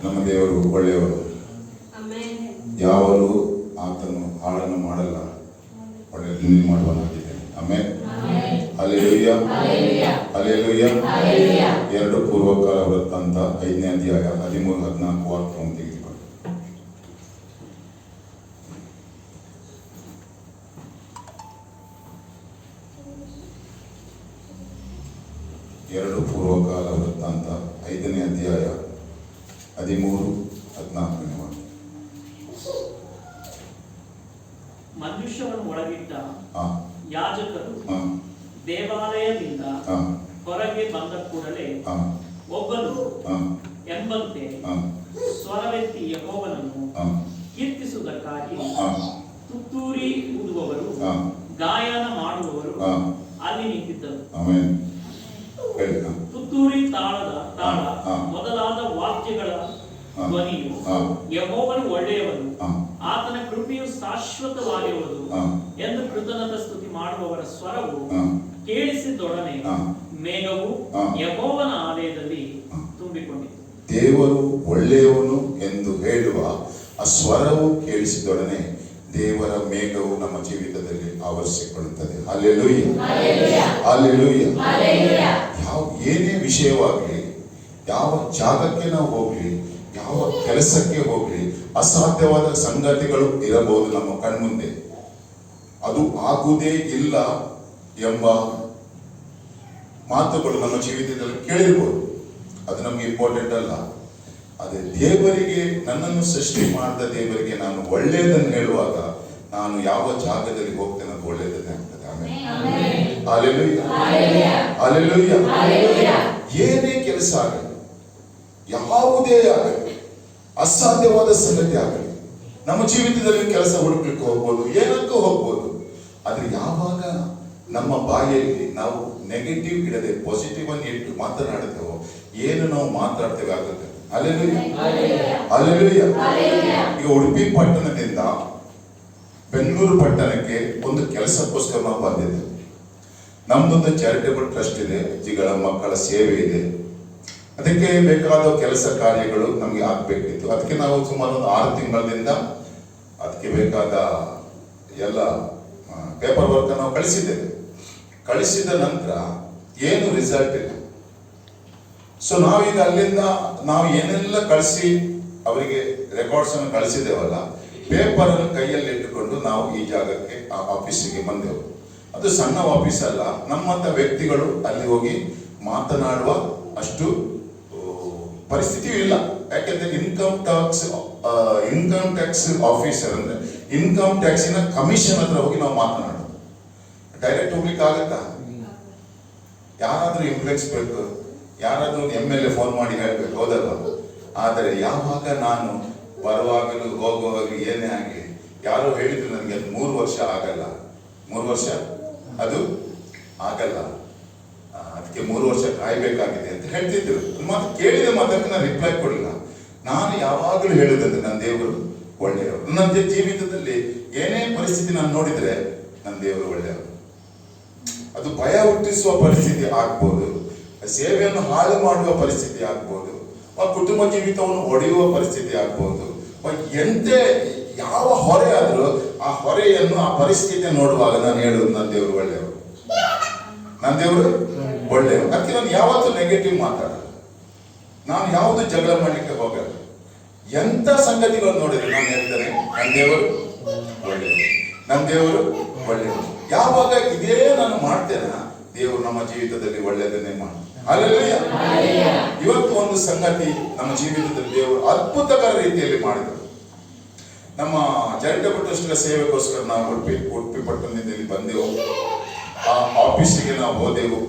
ನಮ್ಮ ದೇವರು ಒಳ್ಳೆಯವರು. ಯಾವಾಗಲೂ ಆತನು ಹಾಳನ್ನು ಮಾಡಲ್ಲ, ಒಳ್ಳೆಯದನ್ನು ಮಾಡುವನಾಗಿದ್ದಾನೆ. ಆಮೆನ್. Hallelujah, hallelujah. 2 ಪೂರ್ವಕಾಲ ವೃತ್ತಾಂತ 5ನೇ ಅಧ್ಯಾಯ 13-14 ವಾಕ್ಯವನ್ನು ತೆಗೆದುಕೊಂಡು. 2 ಪೂರ್ವಕಾಲ ವೃತ್ತಾಂತ 5ನೇ ಅಧ್ಯಾಯ 13-14 ವಾಕ್ಯ. ಮನುಷ್ಯವನ್ನು ಒಳಗಿಟ್ಟ ಯಾಜಕರು ದೇವಾಲಯದಿಂದ ಹೊರಗೆ ಬಂದ ಕೂಡಲೇ ಒಬ್ಬನು ಎಂಬಂತೆ ಸ್ವರವೆತ್ತಿ ಯೆಹೋವನನ್ನು ಕೀರ್ತಿಸುವುದಕ್ಕಾಗಿ ತುತ್ತೂರಿ ಊದುವವರು, ಗಾಯನ ಮಾಡುವವರು ಅಲ್ಲಿ ನಿಂತಿದ್ದರು. ತುತ್ತೂರಿ ತಾಳ ಮೊದಲಾದ ವಾಕ್ಯಗಳ ಧ್ವನಿಯು ಯೆಹೋವನು ಒಳ್ಳೆಯವನು, ಆತನ ಕೃಪೆಯು ಶಾಶ್ವತವಾಗಿರುವುದು ಎಂದು ಕೃತಜ್ಞತ ಸ್ತುತಿ ಮಾಡುವವರ ಸ್ವರವು ಕೇಳಿಸಿದೊಡನೆ ಮೇಘವು ಯೆಹೋವನ ಆಲಯದಲ್ಲಿ ತುಂಬಿಕೊಂಡಿತು. ದೇವರು ಒಳ್ಳೆಯವನು ಎಂದು ಹೇಳುವ ಆ ಸ್ವರವು ಕೇಳಿಸಿದೊಡನೆ ದೇವರ ಮೇಘವು ನಮ್ಮ ಜೀವಿತದಲ್ಲಿ ಆವರಿಸಿಕೊಳ್ಳುತ್ತದೆ. Hallelujah, hallelujah. ಏನೇ ವಿಷಯವಾಗಲಿ, ಯಾವ ಜಾಗಕ್ಕೆ ನಾವು ಹೋಗ್ಲಿ, ಯಾವ ಕೆಲಸಕ್ಕೆ ಹೋಗ್ಲಿ, ಅಸಾಧ್ಯವಾದ ಸಂಗತಿಗಳು ಇರಬಹುದು ನಮ್ಮ ಕಣ್ಮುಂದೆ. ಅದು ಆಗುವುದೇ ಇಲ್ಲ ಎಂಬ ಮಾತುಗಳು ನಮ್ಮ ಜೀವಿತದಲ್ಲಿ ಕೇಳಿರ್ಬೋದು. ಅದು ನಮ್ಗೆ ಇಂಪಾರ್ಟೆಂಟ್ ಅಲ್ಲ. ಅದೇ ದೇವರಿಗೆ, ನನ್ನನ್ನು ಸೃಷ್ಟಿ ಮಾಡಿದ ದೇವರಿಗೆ ನಾನು ಒಳ್ಳೆಯದನ್ನು ಹೇಳುವಾಗ ನಾನು ಯಾವ ಜಾಗದಲ್ಲಿ ಹೋಗ್ತೇನೆ ಅದು ಒಳ್ಳೆಯದನ್ನೇ ಆಗ್ತದೆ. ಆಮೇಲೆ ಹಲ್ಲೆಲೂಯಾ, ಹಲ್ಲೆಲೂಯಾ. ಏನೇ ಕೆಲಸ ಆಗಲಿ, ಯಾವುದೇ ಆಗಲಿ, ಅಸಾಧ್ಯವಾದ ಸಂಗತಿ ಆಗಲಿ, ನಮ್ಮ ಜೀವಿತದಲ್ಲಿ ಕೆಲಸ ಹುಡುಕ್ಲಿಕ್ಕೆ ಹೋಗ್ಬೋದು, ಏನಕ್ಕೂ ಹೋಗ್ಬೋದು. ಆದ್ರೆ ಯಾವಾಗ ನಮ್ಮ ಬಾಯಲ್ಲಿ ನಾವು ನೆಗೆಟಿವ್ ಇಡದೆ ಪಾಸಿಟಿವ್ ಅನ್ನು ಇಟ್ಟು ಮಾತನಾಡ್ತೇವೋ, ಏನು ನಾವು ಮಾತಾಡ್ತೇವೆ ಆಗುತ್ತೆ. Hallelujah, hallelujah. ಈಗ ಉಡುಪಿ ಪಟ್ಟಣದಿಂದ ಬೆಂಗಳೂರು ಪಟ್ಟಣಕ್ಕೆ ಒಂದು ಕೆಲಸಕ್ಕೋಸ್ಕರ ನಾವು ಬಂದಿದ್ದೇವೆ. ನಮ್ದೊಂದು ಚಾರಿಟೇಬಲ್ ಟ್ರಸ್ಟ್ ಇದೆ, ಜಿಗಳ ಮಕ್ಕಳ ಸೇವೆ ಇದೆ. ಅದಕ್ಕೆ ಬೇಕಾದ ಕೆಲಸ ಕಾರ್ಯಗಳು ನಮಗೆ ಆಗ್ಬೇಕಿತ್ತು. ಅದಕ್ಕೆ ನಾವು ಸುಮಾರು 6 ತಿಂಗಳಿಂದ ಅದಕ್ಕೆ ಬೇಕಾದ ಎಲ್ಲ ಪೇಪರ್ ವರ್ಕ್ ನಾವು ಕಳಿಸಿದ್ದೇವೆ. ಕಳಿಸಿದ ನಂತರ ಏನು ರಿಸಲ್ಟ್ ಇಲ್ಲ. ಸೊ ನಾವೀಗ ಅಲ್ಲಿಂದ ನಾವು ಏನೆಲ್ಲ ಕಳಿಸಿ ಅವರಿಗೆ ರೆಕಾರ್ಡ್ಸ್ ಅನ್ನು ಕಳಿಸಿದ್ದೇವಲ್ಲ, ಪೇಪರ್ ಅನ್ನು ಕೈಯಲ್ಲಿ ಇಟ್ಟುಕೊಂಡು ನಾವು ಈ ಜಾಗಕ್ಕೆ ಆ ಆಫೀಸಿಗೆ ಬಂದೆವು. ಅದು ಸಣ್ಣ ಆಫೀಸ್ ಅಲ್ಲ, ನಮ್ಮಂತ ವ್ಯಕ್ತಿಗಳು ಅಲ್ಲಿ ಹೋಗಿ ಮಾತನಾಡುವ ಅಷ್ಟು ಪರಿಸ್ಥಿತಿಯೂ ಇಲ್ಲ. ಯಾಕೆಂದ್ರೆ ಇನ್ಕಮ್ ಟ್ಯಾಕ್ಸ್ ಆಫೀಸರ್ ಅಂದ್ರೆ ಇನ್ಕಮ್ ಟ್ಯಾಕ್ಸಿನ ಕಮಿಷನ್ ಹತ್ರ ಹೋಗಿ ನಾವು ಮಾತನಾಡೋದು. ಡೈರೆಕ್ಟ್ ಹೋಗ್ಲಿಕ್ಕೆ ಆಗತ್ತಾ? ಯಾರಾದ್ರೂ ಇನ್ಫ್ಲುಯೆನ್ಸ್ ಬೇಕು, ಯಾರಾದ್ರೂ MLA ಫೋನ್ ಮಾಡಿ ಹೇಳ್ಬೇಕು, ಹೌದಲ್ಲ? ಆದರೆ ಯಾವಾಗ ನಾನು ಬರುವಾಗಲೂ ಹೋಗುವಾಗಲೂ ಏನೇ ಆಗಲಿ, ಯಾರೋ ಹೇಳಿದ್ರು ನನಗೆ ಅದು 3 ವರ್ಷ ಆಗಲ್ಲ, 3 ವರ್ಷ ಅದು ಆಗಲ್ಲ, ಅದಕ್ಕೆ 3 ವರ್ಷ ಕಾಯ್ಬೇಕಾಗಿದೆ ಅಂತ ಹೇಳ್ತಿದ್ರು. ಮಾತು ಕೇಳಿದ ಮಾತಕ್ಕೆ ನಾನು ರಿಪ್ಲೈ ಕೊಡಲಿಲ್ಲ. ನಾನು ಯಾವಾಗಲೂ ಹೇಳುದಂದ್ರೆ ನನ್ನ ದೇವರು ಒಳ್ಳೆಯವರು. ನನ್ನ ಜೀವಿತದಲ್ಲಿ ಏನೇ ಪರಿಸ್ಥಿತಿ ನಾನು ನೋಡಿದ್ರೆ ನನ್ನ ದೇವರು ಒಳ್ಳೆಯವರು. ಅದು ಭಯ ಹುಟ್ಟಿಸುವ ಪರಿಸ್ಥಿತಿ ಆಗ್ಬೋದು, ಸೇವೆಯನ್ನು ಹಾಳು ಮಾಡುವ ಪರಿಸ್ಥಿತಿ ಆಗ್ಬೋದು, ಕುಟುಂಬ ಜೀವಿತವನ್ನು ಒಡೆಯುವ ಪರಿಸ್ಥಿತಿ ಆಗ್ಬೋದು. ಎಂತೆ ಯಾವ ಹೊರೆ ಆದ್ರೂ ಆ ಹೊರೆಯನ್ನು, ಆ ಪರಿಸ್ಥಿತಿ ನೋಡುವಾಗ ನಾನು ಹೇಳುವುದು ನನ್ನ ದೇವರು ಒಳ್ಳೆಯವರು, ನನ್ನ ದೇವರು ಒಳ್ಳೆಯವರು. ಅದಕ್ಕೆ ನಾನು ಯಾವತ್ತೂ ನೆಗೆಟಿವ್ ಮಾತಾಡಲ್ಲ, ನಾನು ಯಾವುದು ಜಗಳ ಮಾಡ್ಲಿಕ್ಕೆ ಹೋಗಲ್ಲ. ಎಂತ ಸಂಗತಿಗಳು ನೋಡಿದ್ರೆ ನಾನು ಹೇಳ್ತೇನೆ ನನ್ನ ದೇವರು ಒಳ್ಳೆಯವರು, ನನ್ನ ದೇವರು ಒಳ್ಳೆಯವರು. ಯಾವಾಗ ಇದೇ ನಾನು ಮಾಡ್ತೇನೆ, ದೇವರು ನಮ್ಮ ಜೀವಿತದಲ್ಲಿ ಒಳ್ಳೆಯದನ್ನೇ ಮಾಡ್ತಾರೆ. ಹಲ್ಲೆಲೂಯಾ. ಇವತ್ತು ಒಂದು ಸಂಗತಿ ನಮ್ಮ ಜೀವಿತದಲ್ಲಿ ದೇವರು ಅದ್ಭುತಕರ ರೀತಿಯಲ್ಲಿ ಮಾಡಿದರು. ನಮ್ಮ ಚಾರಿಟೇಬಲ್ ಟ್ರಸ್ಟ್ ಸೇವೆಗೋಸ್ಕರ ನಾವು ಉಡುಪಿ ಪಟ್ಟಣದಿಂದ ಇಲ್ಲಿ ಬಂದೆವು. ಆ ಆಫೀಸಿಗೆ ನಾವು ಹೋದೆವು.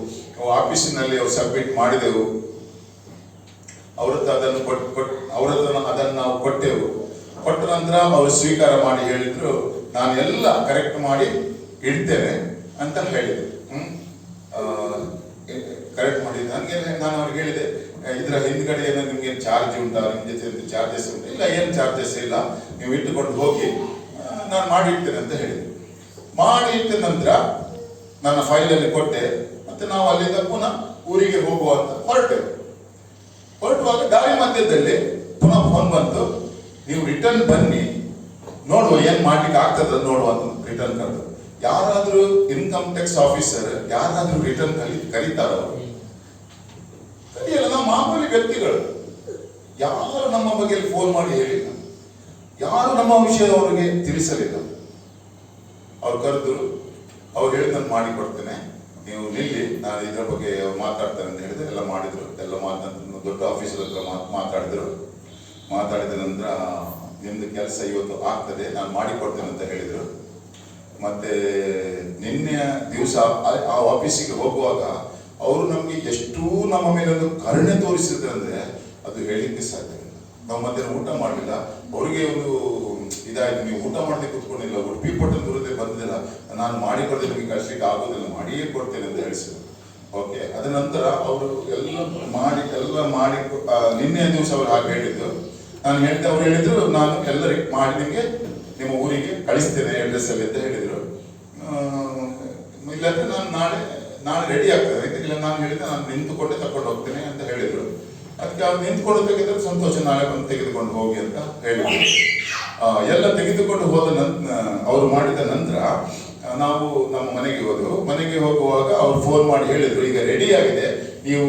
ಆಫೀಸಿನಲ್ಲಿ ಸಬ್ಮಿಟ್ ಮಾಡಿದೆವು. ಅವ್ರ ಹತ್ರ ಅದನ್ನು ನಾವು ಕೊಟ್ಟೆವು. ಕೊಟ್ಟ ನಂತರ ಅವರು ಸ್ವೀಕಾರ ಮಾಡಿ ಹೇಳಿದ್ರು, ನಾನು ಎಲ್ಲ ಕರೆಕ್ಟ್ ಮಾಡಿ ಇಡ್ತೇನೆ ಅಂತ ಹೇಳಿದ್ರು. ಕರೆಕ್ಟ್ ಮಾಡಿದ್ದು ನನಗೆ. ನಾನು ಅವ್ರಿಗೆ ಹೇಳಿದೆ, ಇದರ ಹಿಂದ್ಗಡೆ ಏನೋ ನಿಮ್ಗೆ ಚಾರ್ಜ್ ಉಂಟಾ, ನಿಮ್ಮ ಜೊತೆ ಚಾರ್ಜಸ್ ಉಂಟು? ಇಲ್ಲ, ಏನು ಚಾರ್ಜಸ್ ಇಲ್ಲ, ನೀವು ಇಟ್ಟುಕೊಂಡು ಹೋಗಿ, ನಾನು ಮಾಡಿ ಇಡ್ತೇನೆ ಅಂತ ಹೇಳಿದೆ. ಮಾಡಿ ಇಟ್ಟ ನಂತರ ನನ್ನ ಫೈಲಲ್ಲಿ ಕೊಟ್ಟೆ. ಮತ್ತೆ ನಾವು ಅಲ್ಲಿಂದ ಪುನಃ ಊರಿಗೆ ಹೋಗುವ ಅಂತ ಹೊರಟೆವು. ಹೊರಟುವಾಗ ಮಧ್ಯದಲ್ಲಿ ಪುನಃ ಫೋನ್ ಬಂತು, ನೀವು ರಿಟರ್ನ್ ಬನ್ನಿ ನೋಡುವ ಏನ್ ಮಾಡ್ಲಿಕ್ಕೆ ಆಗ್ತದ ನೋಡುವ ಅಂತ ರಿಟರ್ನ್ ಕರೆದು. ಯಾರಾದ್ರೂ ಇನ್ಕಮ್ ಟ್ಯಾಕ್ಸ್ ಆಫೀಸರ್ ಯಾರಾದ್ರೂ ರಿಟರ್ನ್ ಕರೀತಾರ? ಕಲಿಯಲ್ಲ. ನಾವು ಮಾಮೂಲಿ ವ್ಯಕ್ತಿಗಳು. ಯಾರು ನಮ್ಮ ಬಗ್ಗೆ ಫೋನ್ ಮಾಡಿ ಹೇಳಿಲ್ಲ, ಯಾರು ನಮ್ಮ ವಿಷಯ ಅವರಿಗೆ ತಿಳಿಸಲಿಲ್ಲ. ಅವ್ರು ಕರೆದ್ರು, ಅವ್ರು ಹೇಳಿ ನಾನು ಮಾಡಿ ಕೊಡ್ತೇನೆ, ನೀವು ನಿಲ್ಲಿ, ನಾನು ಇದ್ರ ಬಗ್ಗೆ ಮಾತಾಡ್ತೇನೆ ಅಂತ ಹೇಳಿದ್ರೆ ಎಲ್ಲ ಮಾಡಿದ್ರು. ಎಲ್ಲ ಮಾತಾಡಿದ್ರು, ದೊಡ್ಡ ಆಫೀಸರ್ ಹತ್ರ ಮಾತಾಡಿದ್ರು. ಮಾತಾಡಿದ ನಂತರ ನಿಮ್ದು ಕೆಲಸ ಇವತ್ತು ಆಗ್ತದೆ, ನಾನು ಮಾಡಿಕೊಡ್ತೇನೆ ಅಂತ ಹೇಳಿದ್ರು. ಮತ್ತೆ ನಿನ್ನೆ ದಿವಸ ಆ ಆಫೀಸಿಗೆ ಹೋಗುವಾಗ ಅವರು ನಮ್ಗೆ ಎಷ್ಟು ನಮ್ಮ ಮೇಲೆ ಒಂದು ಕರುಣೆ ತೋರಿಸಿದ್ರೆ ಅಂದ್ರೆ ಅದು ಹೇಳಿಕ್ಕೆ ಸಾಧ್ಯ ಇಲ್ಲ. ನಾವು ಮಧ್ಯಾಹ್ನ ಊಟ ಮಾಡಲಿಲ್ಲ, ಅವ್ರಿಗೆ ಒಂದು ಇದಾಯ್ತು, ನೀವು ಊಟ ಮಾಡದೆ ಕೂತ್ಕೊಂಡಿಲ್ಲ, ಉಡುಪಿ ಪಟ್ಟಣ ದೂರದೇ ಬಂದಿಲ್ಲ, ನಾನು ಮಾಡಿಕೊಡ್ದೆ, ನಿಮಗೆ ಕಳಿಸ್ಲಿಕ್ಕೆ ಆಗೋದಿಲ್ಲ, ಮಾಡಿಯೇ ಕೊಡ್ತೇನೆ ಅಂತ ಹೇಳಿಸಿದ್ರು. ಓಕೆ, ಅದ ನಂತರ ಅವರು ಎಲ್ಲ ಮಾಡಿ ನಿನ್ನೆ ದಿವಸ ಅವ್ರು ಹಾಗೆ ಹೇಳಿದ್ದು. ನಾನು ಹೇಳಿದ್ದೆ, ಅವ್ರು ಹೇಳಿದ್ರು ನಾನು ಎಲ್ಲರಿಗೆ ಮಾಡಿ ನಿಮಗೆ ನಿಮ್ಮ ಊರಿಗೆ ಕಳಿಸ್ತೇನೆ ಅಡ್ರೆಸ್ ಅಲ್ಲಿ ಅಂತ ಹೇಳಿದ್ರು. ಇಲ್ಲಾಂದ್ರೆ ನಾನು ನಾಳೆ ರೆಡಿ ಆಗ್ತದೆ, ಇಲ್ಲ ನಾನು ಹೇಳಿದ್ದೆ ನಾನು ನಿಂತುಕೊಂಡೆ ತಕೊಂಡು ಹೋಗ್ತೇನೆ ಅಂತ ಹೇಳಿದ್ರು. ಅದಕ್ಕೆ ಅವ್ರು ನಿಂತ್ಕೊಂಡು ತೆಗೆದ್ರೆ ಸಂತೋಷ, ನಾಳೆ ಬಂದು ತೆಗೆದುಕೊಂಡು ಹೋಗಿ ಅಂತ ಹೇಳಿದ್ರು. ಎಲ್ಲ ತೆಗೆದುಕೊಂಡು ಹೋದ ಅವರು ಮಾಡಿದ ನಂತರ ನಾವು ನಮ್ಮ ಮನೆಗೆ ಹೋದೆವು. ಮನೆಗೆ ಹೋಗುವಾಗ ಅವ್ರು ಫೋನ್ ಮಾಡಿ ಹೇಳಿದ್ರು, ಈಗ ರೆಡಿ ಆಗಿದೆ, ನೀವು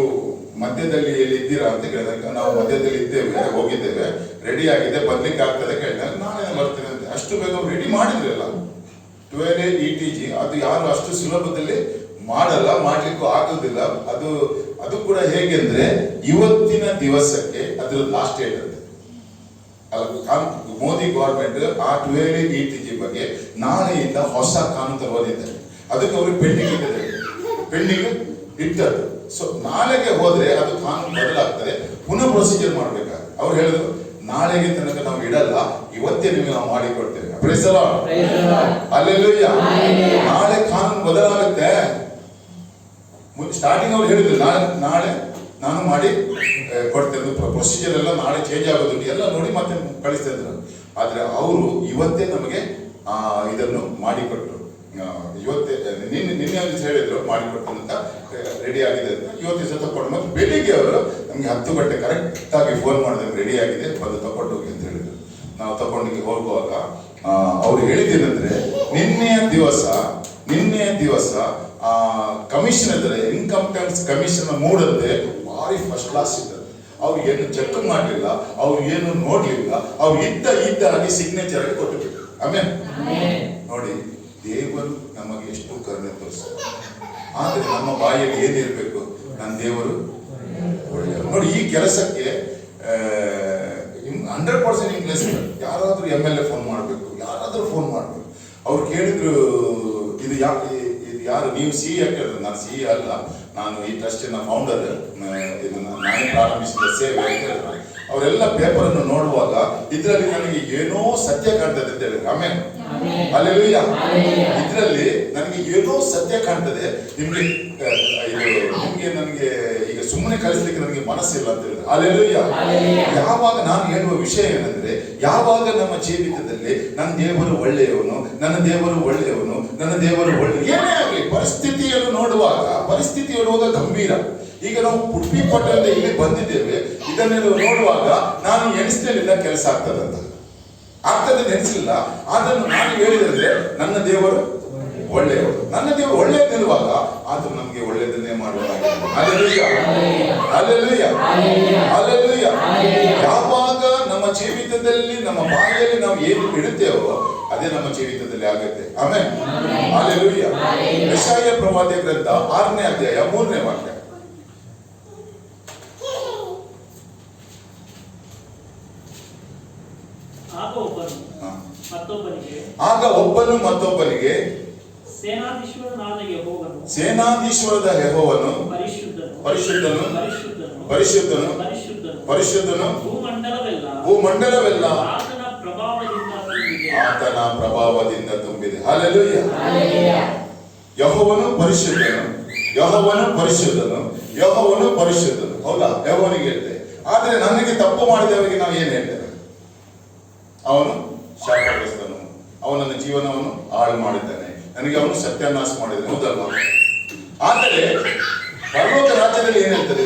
ಮಧ್ಯದಲ್ಲಿ ಎಲ್ಲಿ ಇದ್ದೀರಾ ಅಂತ ಕೇಳಿದಾಗ ನಾವು ಮಧ್ಯದಲ್ಲಿ ಇದ್ದೇವೆ, ಹೋಗಿದ್ದೇವೆ, ರೆಡಿ ಆಗಿದೆ, ಬರ್ಲಿಕ್ಕೆ ಆಗ್ತದೆ ಕೇಳಿದಾಗ ನಾಳೆ ಬರ್ತೇನೆ ಅಂತ. ಅಷ್ಟು ಬೇಗ ರೆಡಿ ಮಾಡಿದ್ರಲ್ಲ. 12A ETG ಅದು ಯಾರು ಅಷ್ಟು ಸುಲಭದಲ್ಲಿ ಮಾಡಲ್ಲ, ಮಾಡ್ಲಿಕ್ಕೂ ಆಗುದಿಲ್ಲ. ಅದು ಕೂಡ ಹೇಗೆ ಅಂದ್ರೆ ಇವತ್ತಿನ ದಿವಸಕ್ಕೆ ಅದ್ರ ಲಾಸ್ಟ್ ಡೇಟ್ ಅಂತ ಅಲ್ಲ. ಮೋದಿ ಗೌರ್ಮೆಂಟ್ ಆ 12A ETG ಬಗ್ಗೆ ನಾಳೆಯಿಂದ ಹೊಸ ಕಾನೂನು ತರೋದಿದ್ದಾರೆ. ಅದಕ್ಕೆ ಅವ್ರಿಗೆ ಪೆಂಡಿಂಗ್ ಇಟ್ಟದ್ದು. ಸೊ ನಾಳೆಗೆ ಹೋದ್ರೆ ಅದು ಕಾನೂನು ಬದಲಾಗ್ತದೆ, ಪುನಃ ಪ್ರೊಸೀಜರ್ ಮಾಡ್ಬೇಕಾದ್ರೆ ಅವ್ರು ಹೇಳಿದ್ರು ನಾಳೆಗೆ ತನಕ ನಾವು ಇಡಲ್ಲ, ಇವತ್ತೇ ನಿಮಗೆ ನಾವು ಮಾಡಿಕೊಡ್ತೇವೆ. Praise the Lord, hallelujah. ನಾಳೆ ಕಾನೂನು ಬದಲಾಗುತ್ತೆ. ಸ್ಟಾರ್ಟಿಂಗ್ ಅವ್ರು ಹೇಳಿದ್ರು ನಾಳೆ ನಾನು ಮಾಡಿ ಕೊಡ್ತೇನೆ, ಪ್ರೊಸೀಜರ್ ಎಲ್ಲ ನಾಳೆ ಚೇಂಜ್ ಆಗೋದು ಎಲ್ಲ ನೋಡಿ ಮತ್ತೆ ಕಳಿಸ್ತಾ ಇದ್ರು. ಆದ್ರೆ ಅವರು ಇವತ್ತೇ ನಮಗೆ ಇದನ್ನು ಮಾಡಿಕೊಟ್ರು. ಇವತ್ತೇ ನಿನ್ನೆ ಹೇಳಿದ್ರು ಮಾಡಿಕೊಟ್ಟು ಅಂತ, ರೆಡಿ ಆಗಿದೆ ಅಂತ. ಇವತ್ತು ದಿವಸ ತಗೊಂಡು ಮತ್ತೆ ಬೆಳಿಗ್ಗೆ ಅವರು ನಮ್ಗೆ 10 ಗಂಟೆ ಕರೆಕ್ಟ್ ಆಗಿ ಫೋನ್ ಮಾಡಿದ್ರೆ ರೆಡಿ ಆಗಿದೆ, ಬಂದು ತಗೊಂಡು ಹೋಗಿ ಅಂತ ಹೇಳಿದ್ರು. ನಾವು ತಗೊಂಡಿಗೆ ಹೋಗುವಾಗ ಅವ್ರು ಹೇಳಿದ್ದೇನೆಂದ್ರೆ ನಿನ್ನೆಯ ದಿವಸ ಕಮಿಷನ್ ಇದ್ದಾರೆ, ಇನ್ಕಮ್ ಟ್ಯಾಕ್ಸ್ ಕಮಿಷನ್ ಮೂಡಂತೆ ಭಾರಿ ಫಸ್ಟ್ ಕ್ಲಾಸ್ ಇದ್ದಾರೆ. ಅವ್ರು ಏನು ಚೆಕ್ ಮಾಡಲಿಲ್ಲ, ಅವ್ರು ಏನು ನೋಡ್ಲಿಲ್ಲ, ಅವ್ರು ಇದ್ದ ಹಾಗೆ ಸಿಗ್ನೇಚರ್ ಆಗಿ ಕೊಟ್ಟು ಬಿಟ್ಟರು. ಆಮೇಲೆ ನೋಡಿ, ದೇವರು ನಮಗೆ ಎಷ್ಟು ಕರುಣೆ ತೋರಿಸ್ತಾರೆ. ಆದ್ರೆ ನಮ್ಮ ಬಾಯಲ್ಲಿ ಏನಿರ್ಬೇಕು, ನನ್ನ ದೇವರು ಒಳ್ಳೆಯವರು. ನೋಡಿ, ಈ ಕೆಲಸಕ್ಕೆ 100% ಇಂಗ್ಲಿಷ್. ಯಾರಾದ್ರೂ MLA ಫೋನ್ ಮಾಡಬೇಕು, ಯಾರಾದ್ರೂ ಫೋನ್ ಮಾಡಬೇಕು. ಅವ್ರು ಕೇಳಿದ್ರು, ಇದು ಯಾರು ನೀವು CE ಕೇಳಿದ್ರು. ನಾನು CE ಅಲ್ಲ, ನಾನು ಈ ಟ್ರಸ್ಟಿನ ಫೌಂಡರ್, ಇದನ್ನ ನಾನೇ ಪ್ರಾರಂಭಿಸಿದ ಸೇವೆ ಅಂತ ಹೇಳಿದ್ರು. ಅವರೆಲ್ಲ ಪೇಪರ್ ಅನ್ನು ನೋಡುವಾಗ ಇದರಲ್ಲಿ ನನಗೆ ಏನೋ ಸತ್ಯ ಕಾಣ್ತದೆ ಅಂತ ಹೇಳಿದ್ರು. ಆಮೇಲೆ ಹಲ್ಲೆಲೂಯಾ. ಇದರಲ್ಲಿ ನನಗೆ ಏನೋ ಸತ್ಯ ಕಾಣ್ತದೆ, ನಿಮ್ಗೆ ನನಗೆ ಈಗ ಸುಮ್ಮನೆ ಕಲಿಸ್ಲಿಕ್ಕೆ ನನಗೆ ಮನಸ್ಸಿಲ್ಲ ಅಂತ ಹೇಳಿದ್ರು. ಹಲ್ಲೆಲೂಯಾ. ಯಾವಾಗ ನಾನು ಹೇಳುವ ವಿಷಯ ಏನಂದ್ರೆ, ಯಾವಾಗ ನಮ್ಮ ಜೀವಿತದಲ್ಲಿ ನನ್ನ ದೇವರು ಒಳ್ಳೆಯವನು, ನನ್ನ ದೇವರು ಒಳ್ಳೆಯವನು, ನನ್ನ ದೇವರು ಒಳ್ಳೆ ಏನೇ ಆಗಲಿ, ಪರಿಸ್ಥಿತಿಯನ್ನು ನೋಡುವಾಗ ಗಂಭೀರ. ಈಗ ನಾವು ಉಡುಪಿ ಪಟ್ಟಣದಿಂದ ಇಲ್ಲಿ ಬಂದಿದ್ದೇವೆ, ಇದನ್ನೆಲ್ಲ ನೋಡುವಾಗ ನಾನು ಎಣಿಸ್ಲಿಲ್ಲ ಕೆಲಸ ಆಗ್ತದಂತ. ಆಗ್ತದೆ ನೆನೆಸಲಿಲ್ಲ. ಅದನ್ನು ನಾನು ಹೇಳಿದ್ರೆ ನನ್ನ ದೇವರು ಒಳ್ಳೆಯವರು, ನನ್ನ ದೇವರು ಒಳ್ಳೆಯದಿರುವಾಗ ಆದ್ರೂ ನಮ್ಗೆ ಒಳ್ಳೆಯದನ್ನೇ ಮಾಡುವಾಗ. ಯಾವಾಗ ನಮ್ಮ ಜೀವಿತದಲ್ಲಿ ನಮ್ಮ ಬಾಯಲ್ಲಿ ನಾವು ಏನು ಇಡುತ್ತೇವೋ ಅದೇ ನಮ್ಮ ಜೀವಿತದಲ್ಲಿ ಆಗುತ್ತೆ. ಆಮೇಲೆ ಹಲ್ಲೆಲೂಯಾ. ಯೆಶಾಯ ಪ್ರವಾದಿಯ ಗ್ರಂಥ 6ನೇ ಅಧ್ಯಾಯ 3ನೇ ವಾಕ್ಯ. ಆಗ ಒಬ್ಬನು ಮತ್ತೊಬ್ಬನಿಗೆ ಸೇನಾಧೀಶ್ವರದ ಯೆಹೋವನು ಪರಿಶುದ್ಧನು, ಭೂಮಂಡಲವೆಲ್ಲ ಆತನ ಪ್ರಭಾವದಿಂದ ತುಂಬಿದೆ. ಹಲ್ಲೆಲೂಯಾ. ಯೆಹೋವನು ಪರಿಶುದ್ಧನು. ಹೌದಾ? ಯೆಹೋವನಿಗೆ ಹೇಳ್ತೇವೆ. ಆದ್ರೆ ನನಗೆ ತಪ್ಪು ಮಾಡಿದವರಿಗೆ ನಾವು ಏನ್ ಹೇಳ್ತೇವೆ? ಅವನು ಶಾಪಗ್ರಸ್ತನು, ಅವನನ್ನ ಜೀವನವನ್ನು ಹಾಳು ಮಾಡಿದ್ದಾನೆ, ನನಗೆ ಅವನು ಸತ್ಯಾನಾಶ ಮಾಡಿದ್ದಾನೆ. ಹೌದಲ್ವಾ? ಆದರೆ ಪರಲೋಕ ರಾಜ್ಯದಲ್ಲಿ ಏನ್ ಹೇಳ್ತದೆ?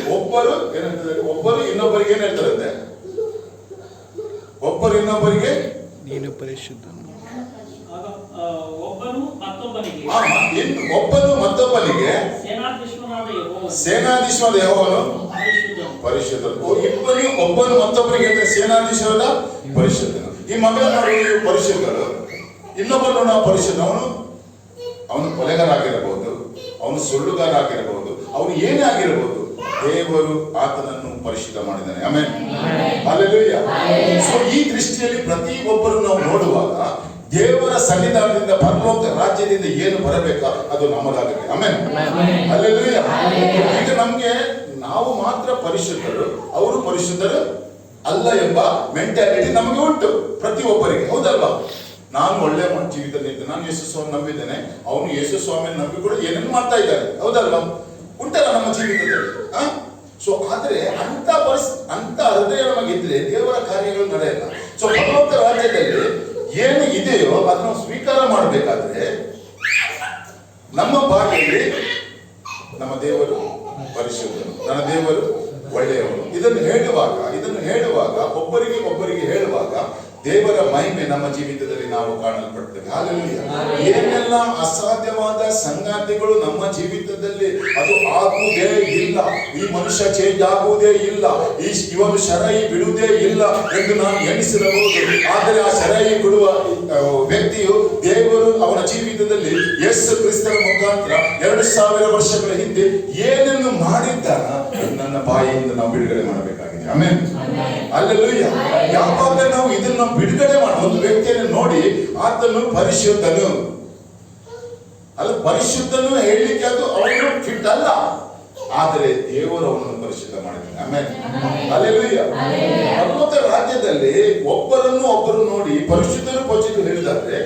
ಒಬ್ಬರು ಇನ್ನೊಬ್ಬರಿಗೆ ಏನ್ ಹೇಳ್ತಾರಂತೆ? ಒಬ್ಬರು ಇನ್ನೊಬ್ಬರಿಗೆ ನೀನು ಪರಿಶುದ್ಧನು. ಆಗ ಒಬ್ಬನು ಮತ್ತೊಬ್ಬನಿಗೆ ಒಬ್ಬನು ಮತ್ತೊಬ್ಬನಿಗೆ ಸೇನಾಧೀಶ್ವರನಾದ ಯೆಹೋವನು ಸೇನಾಧೀಶ್ವರ ಯೆಹೋವನು ಪರಿಶುದ್ಧನು. ಪರಿಶುದ್ಧನು. ಇಬ್ಬರು ಒಬ್ಬನು ಮತ್ತೊಬ್ಬರಿಗೆ ಸೇನಾಧೀಶ್ವರದ ಪರಿಶುದ್ಧನು. ಈ ಮಗಳ ನೋಡಿ ಪರಿಶುದ್ಧರು, ಇನ್ನೊಬ್ಬರು ನಾವು ಪರಿಶುದ್ಧ. ಅವನು ಕೊಲೆಗಾರ ಆಗಿರಬಹುದು, ಅವನು ಸುಳ್ಳುಗಾರ ಆಗಿರಬಹುದು, ಅವನು ಏನೇ ಆಗಿರಬಹುದು, ದೇವರು ಆತನನ್ನು ಪರಿಶುದ್ಧ ಮಾಡಿದ್ದಾನೆ. Amen, hallelujah. ಸೊ ಈ ದೃಷ್ಟಿಯಲ್ಲಿ ಪ್ರತಿ ಒಬ್ಬರು ನಾವು ನೋಡುವಾಗ ದೇವರ ಸನ್ನಿಧಾನದಿಂದ ಪರಲೋಕ ರಾಜ್ಯದಿಂದ ಏನು ಬರಬೇಕಾ ಅದು ನಮ್ಮದಾಗುತ್ತೆ. Amen, hallelujah. ಈಗ ನಮ್ಗೆ ನಾವು ಮಾತ್ರ ಪರಿಶುದ್ಧರು, ಅವರು ಪರಿಶುದ್ಧರು ಅಲ್ಲ ಎಂಬ ಮೆಂಟಾಲಿಟಿ ನಮಗೆ ಉಂಟು ಪ್ರತಿ ಒಬ್ಬರಿಗೆ, ಹೌದಲ್ವಾ? ನಾನು ಒಳ್ಳೆ ಜೀವಿತದಲ್ಲಿ ಇದ್ದೇನೆ, ನಾನು ಯೇಸು ಸ್ವಾಮಿ ನಂಬಿದ್ದೇನೆ, ಅವನು ಯೇಸು ಸ್ವಾಮಿಯನ್ನು ನಂಬಿ ಕೂಡ ಏನೇನು ಮಾಡ್ತಾ ಇದ್ದಾನೆ, ಹೌದಲ್ವಾ? ಉಂಟಲ್ಲ ನಮ್ಮ ಜೀವಿತದಲ್ಲಿ. ಸೊ ಆದ್ರೆ ಅಂತ ಹೃದಯ ನಮಗಿದ್ರೆ ದೇವರ ಕಾರ್ಯಗಳು ನಡೆಯಲ್ಲ. ಸೊ ಪರಲೋಕ ರಾಜ್ಯದಲ್ಲಿ ಏನು ಇದೆಯೋ ಅದನ್ನು ಸ್ವೀಕಾರ ಮಾಡಬೇಕಾದ್ರೆ ನಮ್ಮ ಬಾಯಲ್ಲಿ ನಮ್ಮ ದೇವರು ಪರಿಶುದ್ಧನು, ನನ್ನ ದೇವರು ಒಳ್ಳೆಯವನು, ಇದನ್ನು ಹೇಳುವಾಗ ಒಬ್ಬರಿಗೆ ಹೇಳುವಾಗ ದೇವರ ಮಹಿಮೆ ನಮ್ಮ ಜೀವಿತದಲ್ಲಿ ನಾವು ಕಾಣಲ್ಪಡ್ತೇವೆ. ಹಾಲೆಲೂಯಾ. ಏನೆಲ್ಲ ಅಸಾಧ್ಯವಾದ ಸಂಗತಿಗಳು ನಮ್ಮ ಜೀವಿತದಲ್ಲಿ ಅದು ಆಗುವುದೇ ಇಲ್ಲ, ಈ ಮನುಷ್ಯ ಚೇಂಜ್ ಆಗುವುದೇ ಇಲ್ಲ, ಇವನು ಶರಾಯಿ ಬಿಡುವುದೇ ಇಲ್ಲ ಎಂದು ನಾನು ಎಣಿಸಿರಬಹುದು. ಆದರೆ ಆ ಶರಾಯಿ ಬಿಡುವ ವ್ಯಕ್ತಿಯು ದೇವರು ಅವನ ಜೀವಿತದಲ್ಲಿ ಯೇಸು ಕ್ರಿಸ್ತನ ಮುಖಾಂತರ 2000 ವರ್ಷಗಳ ಹಿಂದೆ ಏನನ್ನು ಮಾಡಿದ್ದಾನ ನನ್ನ ಬಾಯಿಯಿಂದ ನಾವು ಬಿಡುಗಡೆ ಮಾಡಬೇಕಾಗಿದೆ. Amen, hallelujah. ಯಾವಾಗ ನಾವು ಇದನ್ನು ಬಿಡುಗಡೆ ಮಾಡಿ ಒಂದು ವ್ಯಕ್ತಿಯನ್ನು ನೋಡಿ ಆತನು ಪರಿಶುದ್ಧನು ಅಲ್ಲ, ಪರಿಶುದ್ಧನು ಹೇಳಲಿಕ್ಕೆ ಅದು ಅವನು ಫಿಟ್ ಅಲ್ಲ, ಆದರೆ ದೇವರು ಅವನನ್ನು ಪರಿಶುದ್ಧ ಮಾಡಿದ್ದಾನೆ. Amen, hallelujah. ಪರಲೋಕ ರಾಜ್ಯದಲ್ಲಿ ಒಬ್ಬರು ನೋಡಿ ಪರಿಶುದ್ಧರು ಹೇಳಿದಾದ್ರೆ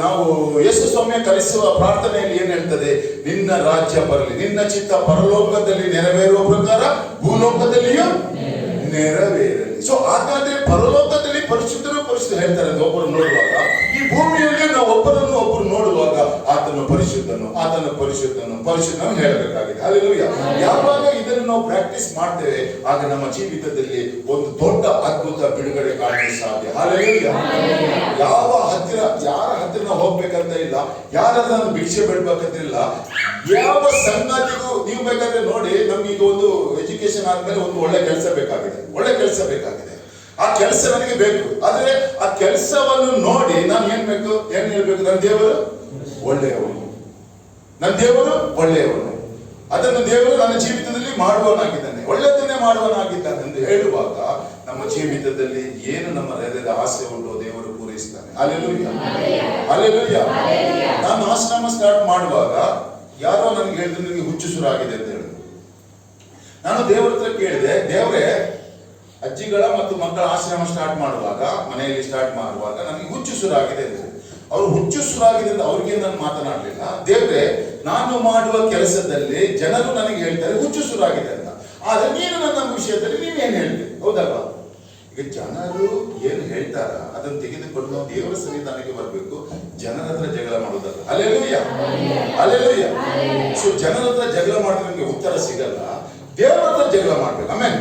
ನಾವು ಯೇಸು ಸ್ವಾಮಿಯ ಕಲಿಸುವ ಪ್ರಾರ್ಥನೆಯಲ್ಲಿ ಏನ್ ಹೇಳ್ತದೆ? ನಿನ್ನ ರಾಜ್ಯ ಬರಲಿ, ನಿನ್ನ ಚಿತ್ತ ಪರಲೋಕದಲ್ಲಿ ನೆರವೇರುವ ಪ್ರಕಾರ ಭೂಲೋಕದಲ್ಲಿಯೂ ನೆರವೇರಲಿ. ಸೊ ಹಾಗಾದ್ರೆ ಪರಲೋಕದಲ್ಲಿ ಪರಿಶುದ್ಧರು ಹೇಳ್ತಾರೆ ಅಂತ ಒಬ್ಬರು ನೋಡುವಾಗ, ಈ ಭೂಮಿಯಲ್ಲಿ ನಾವು ಒಬ್ಬರು ನೋಡುವಾಗ ಆತನು ಪರಿಶುದ್ಧನು ಹೇಳಬೇಕಾಗಿದೆ. ಹಲ್ಲೆಲೂಯಾ. ಯಾವಾಗ ಇದನ್ನು ನಾವು ಪ್ರಾಕ್ಟೀಸ್ ಮಾಡ್ತೇವೆ ಆಗ ನಮ್ಮ ಜೀವಿತದಲ್ಲಿ ಒಂದು ದೊಡ್ಡ ಅದ್ಭುತ ಬಿಡುಗಡೆ ಕಾಣಲು ಸಾಧ್ಯ. ಹಲ್ಲೆಲೂಯಾ. ಯಾರ ಹತ್ತಿರ ನಾವು ಹೋಗ್ಬೇಕಂತ ಇಲ್ಲ, ಯಾರಾದ್ರೂ ಭಿಕ್ಷೆ ಬಿಡ್ಬೇಕಂತ ಇಲ್ಲ, ಯಾವ ಸಂಗತಿಗೂ ನೀವು ಬೇಕಾದ್ರೆ ನೋಡಿ, ನಮ್ಗೆ ಈಗ ಒಂದು ಎಜುಕೇಶನ್ ಆದ್ಮೇಲೆ ಒಂದು ಒಳ್ಳೆ ಕೆಲಸ ಬೇಕಾಗಿದೆ. ಆ ಕೆಲಸ ನನಗೆ ಬೇಕು. ಆದ್ರೆ ಆ ಕೆಲಸವನ್ನು ನೋಡಿ ನಾನು ಏನ್ ಹೇಳ್ಬೇಕು? ನನ್ನ ದೇವರು ಒಳ್ಳೆಯವನು, ಅದನ್ನು ದೇವರು ನನ್ನ ಜೀವಿತದಲ್ಲಿ ಮಾಡುವನಾಗಿದ್ದಾನೆ, ಒಳ್ಳೆಯದನ್ನೇ ಮಾಡುವನಾಗಿದ್ದಾನೆ ಎಂದು ಹೇಳುವಾಗ ನಮ್ಮ ಜೀವಿತದಲ್ಲಿ ಏನು ನಮ್ಮ ಹೃದಯದ ಆಸೆ ಉಂಟು ದೇವರು ಪೂರೈಸ್ತಾನೆ. ಹಲ್ಲೆಲೂಯಾ. ನಾನು ಆಶ್ರಮ ಸ್ಟಾರ್ಟ್ ಮಾಡುವಾಗ ಯಾರೋ ನನಗೆ ಹೇಳಿದ್ರು ನನಗೆ ಹುಚ್ಚು ಶುರು ಆಗಿದೆ ಅಂತ ಹೇಳಿದ್ರು. ನಾನು ದೇವರ ಹತ್ರ ಕೇಳಿದೆ, ದೇವರೇ, ಅಜ್ಜಿಗಳ ಮತ್ತು ಮಕ್ಕಳ ಆಶ್ರಮ ಸ್ಟಾರ್ಟ್ ಮಾಡುವಾಗ, ಮನೆಯಲ್ಲಿ ಸ್ಟಾರ್ಟ್ ಮಾಡುವಾಗ ನನಗೆ ಹುಚ್ಚು ಶುರು ಆಗಿದೆ ಅಂತ. ಅವರು ಹುಚ್ಚು ಶುರು ಆಗಿದೆ ಅಂತ ಅವ್ರಿಗೆ ನಾನು ಮಾತನಾಡಲಿಲ್ಲ. ದೇವ್ರೆ, ನಾನು ಮಾಡುವ ಕೆಲಸದಲ್ಲಿ ಜನರು ನನಗೆ ಹೇಳ್ತಾರೆ ಹುಚ್ಚು ಶುರು ಆಗಿದೆ ಅಂತ, ಆದ್ರೆ ನೀನು ನನ್ನ ವಿಷಯದಲ್ಲಿ ನೀವೇನು ಹೇಳ್ತೀರಿ, ಹೌದಲ್ವಾ? ಈಗ ಜನರು ಏನು ಹೇಳ್ತಾರ ಅದನ್ನು ತೆಗೆದುಕೊಂಡು ನಾವು ದೇವರ ಸನ್ನಿಧಾನಕ್ಕೆ ಬರಬೇಕು, ಜನರ ಹತ್ರ ಜಗಳ ಮಾಡೋದಲ್ಲ. ಹಲ್ಲೆಲೂಯಾ. ಸೊ ಜನರ ಹತ್ರ ಜಗಳ ಮಾಡಿದ್ರೆ ನಮಗೆ ಉತ್ತರ ಸಿಗಲ್ಲ, ದೇವರ ಹತ್ರ ಜಗಳ ಮಾಡ್ಬೇಕು. ಆಮೇಲೆ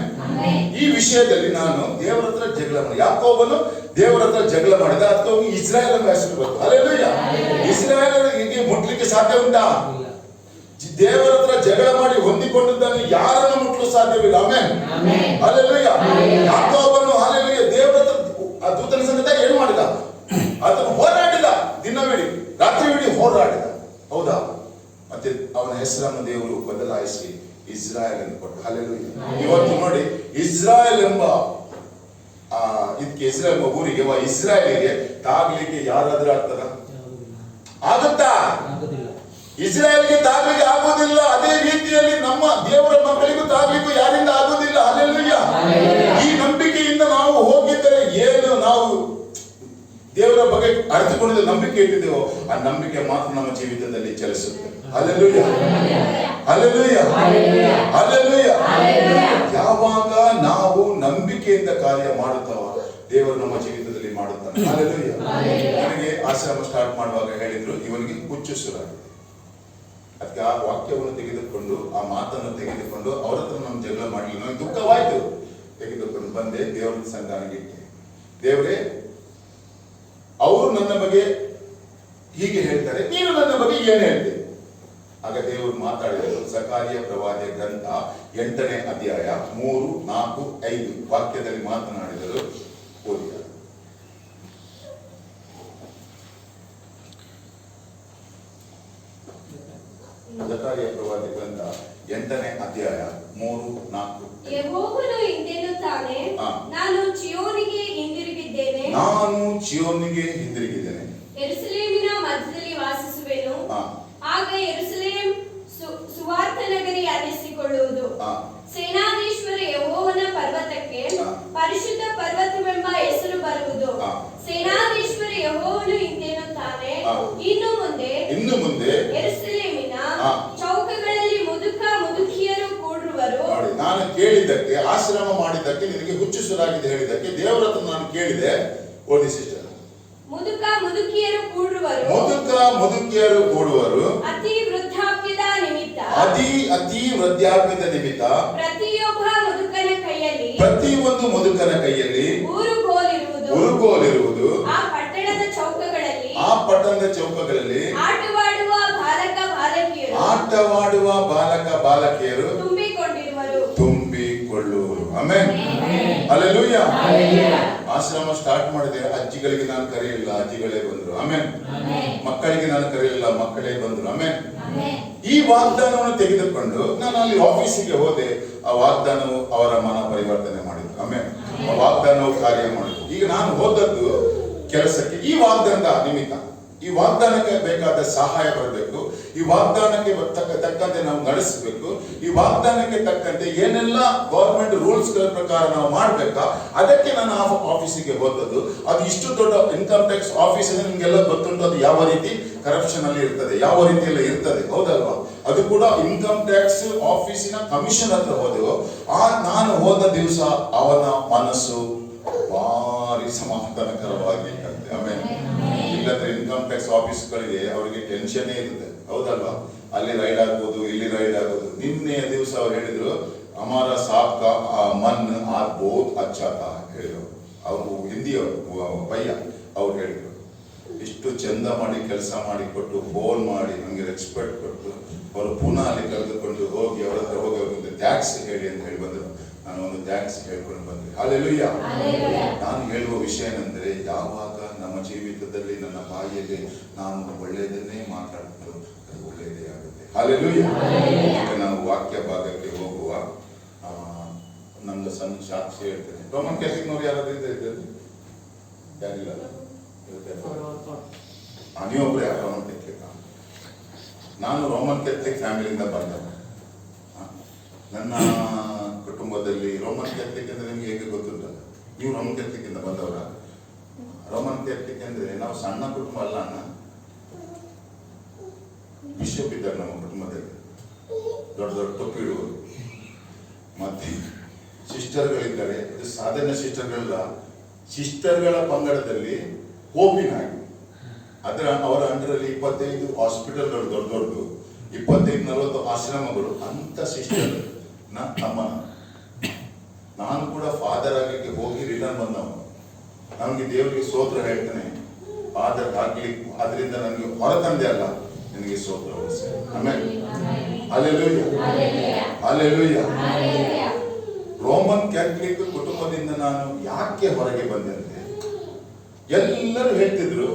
ಈ ವಿಷಯದಲ್ಲಿ ನಾನು ದೇವರ ಹತ್ರ ಜಗಳ ಮಾಡಿ, ಯಾಕೋಬನು ದೇವರ ಹತ್ರ ಜಗಳ ಮಾಡಿದ, ಅದಕ್ಕೆ ಇಸ್ರಾಯೇಲ್ ಅಂತ ಹೆಸರು ಬಂತು. ಹಲ್ಲೆಲೂಯಾ. ಇಸ್ರಾಯೇಲ್ಗೆ ಮುಟ್ಲಿಕ್ಕೆ ಸಾಧ್ಯ ಉಂಟಾ? ದೇವರ ಹತ್ರ ಜಗಳ ಮಾಡಿ ಹೊಂದಿಕೊಂಡಿದ್ದನ್ನು ಯಾರನ್ನು ಮುಟ್ಟಲು ಸಾಧ್ಯವಿಲ್ಲ. Amen, hallelujah. ಯಾಕೋಬನು ಹಲ್ಲೆಲೂಯಾ ದೇವರ ಹತ್ರ ಆ ದೂತನ ಸಮೇತ ಏನು ಮಾಡಿದ? ಆತನು ಹೋರಾಡಿದ, ದಿನವಿಡೀ ರಾತ್ರಿವಿಡೀ ಹೋರಾಡಿದ, ಹೌದಾ? ಮತ್ತೆ ಅವನ ಹೆಸರನ್ನು ದೇವರು ಬದಲಾಯಿಸಿ ಇಸ್ರಾಯೇಲ್ ಎಂದು ಕೊಟ್ಟು. ಹಲ್ಲೆಲೂಯಾ. ಇವತ್ತು ನೋಡಿ, ಇಸ್ರಾಯೇಲ್ ಎಂಬ ಊರಿಗೆ ಇಸ್ರಾಯೇಲಿಗೆ ತಾಗ್ಲಿಕ್ಕೆ ಯಾರಾದ್ರೂ ಆಗ್ತದ? ಆಗುತ್ತಾ? ಇಸ್ರಾಯೇಲ್ಗೆ ತಾಗ್ಲಿಕ್ಕೆ ಆಗುವುದಿಲ್ಲ. ಅದೇ ರೀತಿಯಲ್ಲಿ ನಮ್ಮ ದೇವರ ಮಕ್ಕಳಿಗೂ ತಾಗ್ಲಿಕ್ಕೂ ಯಾರಿಂದ ಆಗುವುದಿಲ್ಲ. ಹಲ್ಲೆಲೂಯಾ. ಈ ನಂಬಿಕೆಯಿಂದ ನಾವು ಹೋಗಿದ್ದರೆ ಏನು ನಾವು ದೇವರ ಬಗ್ಗೆ ಅರ್ಥಕೊಂಡಿದ್ದ ನಂಬಿಕೆ ಇಟ್ಟಿದ್ದೇವೋ ಆ ನಂಬಿಕೆ ಮಾತ್ರ ನಮ್ಮ ಜೀವಿತದಲ್ಲಿ ಚಲಿಸುತ್ತೆ. Hallelujah, hallelujah, hallelujah. ಯಾವಾಗ ನಾವು ನಂಬಿಕೆಯಿಂದ ಕಾರ್ಯ ಮಾಡುತ್ತಾವ ದೇವರು ನಮ್ಮ ಜೀವಿತದಲ್ಲಿ ಮಾಡುತ್ತಾನೆ. ಹಲ್ಲೆಲೂಯಾ. ನನಗೆ ಆಶ್ರಮ ಸ್ಟಾರ್ಟ್ ಮಾಡುವಾಗ ಹೇಳಿದ್ರು ಇವನಿಗೆ ಹುಚ್ಚು ಶುರುವಾಗಿದೆ. ಅದಕ್ಕೆ ಆ ವಾಕ್ಯವನ್ನು ತೆಗೆದುಕೊಂಡು ಆ ಮಾತನ್ನು ತೆಗೆದುಕೊಂಡು ಅವ್ರ ಹತ್ರ ನಮ್ಮ ಜಗಳ ಮಾಡಲಿಲ್ಲ. ನನಗೆ ದುಃಖವಾಯ್ತು. ತೆಗೆದುಕೊಂಡು ಬಂದೆ, ದೇವರ ಸಂಧಾನಕ್ಕೆ ಇಟ್ಟೆ. ದೇವರೇ, ಅವರು ನನ್ನ ಬಗ್ಗೆ ಹೀಗೆ ಹೇಳ್ತಾರೆ, ನೀನು ನನ್ನ ಬಗ್ಗೆ ಏನು ಹೇಳ್ತೀವಿ? ಆಗ ದೇವರು ಮಾತಾಡಿದರು. ಜಕರಿಯ ಪ್ರವಾದಿಯ ಗ್ರಂಥ 8ನೇ ಅಧ್ಯಾಯ 3, 4, 5 ವಾಕ್ಯದಲ್ಲಿ ಮಾತನಾಡಿದರು. ಓದಿದ ಜಕರಿಯ ಪ್ರವಾದಿ ಗ್ರಂಥ 8ನೇ ಅಧ್ಯಾಯ 3, 4. ಯೆಹೋವನು ಇಂತೆನ್ನುತ್ತಾನೆ, ಹಾ. ನಾನು ಚಿಯೋನಿಗೆ ಹಿಂದಿರುಗಿದ್ದೇನೆ, ನಾನು ಚಿಯೋನಿಗೆ ಹಿಂದಿರುಗಿದ್ದೇನೆ, ಯೆರೂಸಲೇಮಿನ ಮಧ್ಯದಲ್ಲಿ ವಾಸಿಸುವೆನು. ಹಾ. ಆಗ ಯೆರೂಸಲೇಮ್ ಸುವಾರ್ಥ ನಗರಿ ಅನ್ನಿಸಿಕೊಳ್ಳುವುದು. ಹಾ. ಸೇನಾಧೀಶ್ವರ ಯೆಹೋವನ ಪರ್ವತಕ್ಕೆ ಹಾ. ಪರಿಶುದ್ಧ ಪರ್ವತವೆಂಬ ಹೆಸರು ಬರುವುದು. ಹಾ. ಸೇನಾಧೀಶ್ವರ ಯೆಹೋವನು ಇಂತೆನ್ನುತ್ತಾನೆ, ಹಾ. ಇನ್ನು ಮುಂದೆ ಯೆರೂಸಲೇಮಿನ ಹಾ. ಚೌಕಗಳಲ್ಲಿ ಮುದುಕಿಯರು ಕೂಡುವರು. ನೋಡಿ, ನಾನು ಕೇಳಿದ್ದಕ್ಕೆ, ಆಶ್ರಮ ಮಾಡಿದ್ದಕ್ಕೆ, ನಿನಗೆ ಹುಚ್ಚಿಸಲಾಗಿದೆ ಹೇಳಿದ್ದಕ್ಕೆ ದೇವರ ಹತ್ರ ನಾನು ಕೇಳಿದೆ. ಓದಿ ಸಿಸ್ಟರ್. ಮುದುಕಿಯರು ಕೂಡುವರು. ಮುದುಕಿಯರು ಕೂಡುವರು. ಅತಿ ವೃದ್ಧಾಪ್ಯದ ನಿಮಿತ್ತ ಅತಿ ವೃದ್ಧಾಪ್ಯದ ನಿಮಿತ್ತ ಪ್ರತಿಯೊಬ್ಬ ಮುದುಕನ ಕೈಯಲ್ಲಿ ಪ್ರತಿಯೊಂದು ಮುದುಕನ ಕೈಯಲ್ಲಿ ಉರುಗೋಲಿರುವುದು. ಆ ಪಟ್ಟಣದ ಚೌಕಗಳಲ್ಲಿ ಆಟವಾಡುವ ಬಾಲಕ ಬಾಲಕಿಯರು ತುಂಬಿಕೊಳ್ಳುವರು. ಆಮೆನ್. ಹಲ್ಲೆಲೂಯ. ಆಶ್ರಮ ಸ್ಟಾರ್ಟ್ ಮಾಡಿದೆ. ಅಜ್ಜಿಗಳಿಗೆ ನಾನು ಕರೆಯಲಿಲ್ಲ, ಅಜ್ಜಿಗಳೇ ಬಂದ್ರು. ಆಮೆನ್. ಮಕ್ಕಳಿಗೆ ನಾನು ಕರೆಯಲಿಲ್ಲ, ಮಕ್ಕಳೇ ಬಂದ್ರು. ಆಮೆನ್. ಈ ವಾಗ್ದಾನವನ್ನು ತೆಗೆದುಕೊಂಡು ನಾನು ಅಲ್ಲಿ ಆಫೀಸಿಗೆ ಹೋದೆ. ಆ ವಾಗ್ದಾನವು ಅವರ ಮನ ಪರಿವರ್ತನೆ ಮಾಡಿದ್ರು. ಆಮೇಲೆ ಆ ವಾಗ್ದಾನವು ಕಾರ್ಯ ಮಾಡಿದ್ರು. ಈಗ ನಾನು ಹೋದದ್ದು ಕೆಲಸಕ್ಕೆ. ಈ ವಾಗ್ದಾನದ ನಿಮಿತ್ತ, ಈ ವಾಗ್ದಾನಕ್ಕೆ ಬೇಕಾದ ಸಹಾಯ ಬರಬೇಕು. ಈ ವಾಗ್ದಾನಕ್ಕೆ ತಕ್ಕಂತೆ ನಾವು ನಡೆಸಬೇಕು. ಈ ವಾಗ್ದಾನಕ್ಕೆ ತಕ್ಕಂತೆ ಏನೆಲ್ಲ ಗವರ್ಮೆಂಟ್ ರೂಲ್ಸ್ ಗಳ ಪ್ರಕಾರ ನಾವು ಮಾಡ್ಬೇಕಾ, ಅದಕ್ಕೆ ನಾನು ಆಫೀಸಿಗೆ ಹೋದದ್ದು. ಅದು ಇಷ್ಟು ದೊಡ್ಡ ಇನ್ಕಮ್ ಟ್ಯಾಕ್ಸ್ ಆಫೀಸ್ ಇದೆ, ನಿಮ್ಗೆಲ್ಲ ಗೊತ್ತುಂಟು ಅದು ಯಾವ ರೀತಿ ಕರಪ್ಷನ್ ಅಲ್ಲಿ ಇರ್ತದೆ, ಯಾವ ರೀತಿಯೆಲ್ಲ ಇರ್ತದೆ, ಹೌದಲ್ವಾ? ಅದು ಕೂಡ ಇನ್ಕಮ್ ಟ್ಯಾಕ್ಸ್ ಆಫೀಸಿನ ಕಮಿಷನ್ ಹತ್ರ ಹೋದೆವು. ನಾನು ಹೋದ ದಿವಸ ಅವನ ಮನಸ್ಸು ಭಾರಿ ಸಮಾಧಾನಕರವಾಗಿ ಆಮೇಲೆ. ಇಲ್ಲಂದ್ರೆ ಇನ್ಕಮ್ ಟ್ಯಾಕ್ಸ್ ಆಫೀಸ್ಗಳಿಗೆ ಅವರಿಗೆ ಟೆನ್ಷನ್ನೇ ಇರುತ್ತೆ, ಹೌದಲ್ವಾ? ಅಲ್ಲಿ ರೈಡ್ ಆಗ್ಬೋದು, ಇಲ್ಲಿ ರೈಡ್ ಆಗ್ಬೋದು. ನಿನ್ನೆ ದಿವಸ ಅವ್ರು ಹೇಳಿದ್ರು, ಅಮಾರ ಸಾಬ್ ಕಾ ಮನ್ ಆರ್ ಬಹುತ್ ಅಚ್ಚಾ ತಾ ಹೇಳಿದ್ರು. ಅವರು ಹಿಂದಿಯವರು ಪಯ್ಯ ಅವ್ರು ಹೇಳಿದ್ರು. ಇಷ್ಟು ಚಂದ ಮಾಡಿ ಕೆಲಸ ಮಾಡಿ ಕೊಟ್ಟು, ಫೋನ್ ಮಾಡಿ ನಮಗೆ ರೆಸ್ಪೆಕ್ಟ್ ಕೊಟ್ಟು, ಅವರು ಪುನಃ ಅಲ್ಲಿ ಕರೆದುಕೊಂಡು ಹೋಗಿ ಅವರ ಹತ್ರ ಹೋಗಿ ಅವ್ರಿಗೆ ಥ್ಯಾಂಕ್ಸ್ ಹೇಳಿ ಅಂತ ಹೇಳಿ ಬಂದರು. ನಾನು ಒಂದು ಥ್ಯಾಂಕ್ಸ್ ಹೇಳ್ಕೊಂಡು ಬಂದೆ. ಹಲ್ಲೆಲೂಯಾ. ನಾನು ಹೇಳುವ ವಿಷಯ ಏನಂದ್ರೆ, ಯಾವಾಗ ನಮ್ಮ ಜೀವಿತದಲ್ಲಿ ನನ್ನ ಬಾಯಿಯಲ್ಲಿ ನಾನು ಒಳ್ಳೆಯದನ್ನೇ ಮಾತಾಡ್ತು, ಅದು ಒಳ್ಳೆಯದೇ ಆಗುತ್ತೆ. ಹಲ್ಲೆಲೂಯಾ. ಈಗ ನಾವು ವಾಕ್ಯ ಭಾಗಕ್ಕೆ ಹೋಗುವ. ನಮ್ದು ಸಣ್ಣ ಸಾಕ್ಷಿ ಹೇಳ್ತೇನೆ. ರೋಮನ್ ಕ್ಯಾಥಲಿಕ್ನವ್ರು ಯಾರಾದ್ರೂ ಇದ್ದಾರೆ? ಯಾರಿಲ್ಲ? ನೀವೊಬ್ರು ಯಾರು ರೋಮನ್ ಕ್ಯಾಥಲಿಕ್? ನಾನು ರೋಮನ್ ಕ್ಯಾಥಲಿಕ್ ಫ್ಯಾಮಿಲಿಯಿಂದ ಬಂದವ. ನನ್ನ ಕುಟುಂಬದಲ್ಲಿ ರೋಮನ್ ಕ್ಯಾಥಲಿಕ್ ಅಂದ್ರೆ ನಿಮ್ಗೆ ಹೇಗೆ ಗೊತ್ತುಂಟಲ್ಲ? ನೀವು ರೋಮನ್ ಕ್ಯಾಥಲಿಕ್ ಇಂದ ಬಂದವರ? ರೋಮನ್ ಕ್ಯಾಥಲಿಕ್ ಅಂದ್ರೆ ನಾವು ಸಣ್ಣ ಕುಟುಂಬ ಅಲ್ಲ ಅಣ್ಣ. ಬಿಷಪ್ ಇದ್ದಾರೆ ನಮ್ಮ ಕುಟುಂಬದಲ್ಲಿ, ದೊಡ್ಡ ದೊಡ್ಡ ಟೊಪ್ಪಿ ಇಡುವರು. ಮತ್ತೆ ಸಿಸ್ಟರ್ಗಳಿದ್ದಾರೆ. ಇದು ಸಾಧಾರಣ ಸಿಸ್ಟರ್ಗಳಲ್ಲ, ಸಿಸ್ಟರ್ಗಳ ಪಂಗಡದಲ್ಲಿ ಹೋಪಿನಾಗಿ ಅವರ ಅಂಡರಲ್ಲಿ 25 ಹಾಸ್ಪಿಟಲ್ಗಳು, ದೊಡ್ಡ ದೊಡ್ಡದು 25-40 ಆಶ್ರಮಗಳು. ಅಂತ ಸಿಸ್ಟರ್ ನಮ್ಮ ನಾನು ಕೂಡ ಫಾದರ್ ಆಗಲಿಕ್ಕೆ ಹೋಗಿ ರಿಟರ್ನ್ ಬಂದವನು. ನಮಗೆ ದೇವರಿಗೆ ಸ್ತೋತ್ರ ಹೇಳ್ತೇನೆ. ಫಾದರ್ ಆಗ್ಲಿಕ್ಕೆ ಅದರಿಂದ ನನಗೆ ಹೊರತಂದೆ ಅಲ್ಲ, ನಿನಗೆ ಸ್ತೋತ್ರ ಹೊರಿಸಿ. ಆಮೇಲೆ ಹಲ್ಲೆಲೂಯಾ, ಹಲ್ಲೆಲೂಯಾ. ರೋಮನ್ ಕ್ಯಾಥಲಿಕ್ ಕುಟುಂಬದಿಂದ ನಾನು ಯಾಕೆ ಹೊರಗೆ ಬಂದೆ ಅಂದ್ರೆ, ಎಲ್ಲರೂ ಹೇಳ್ತಿದ್ರು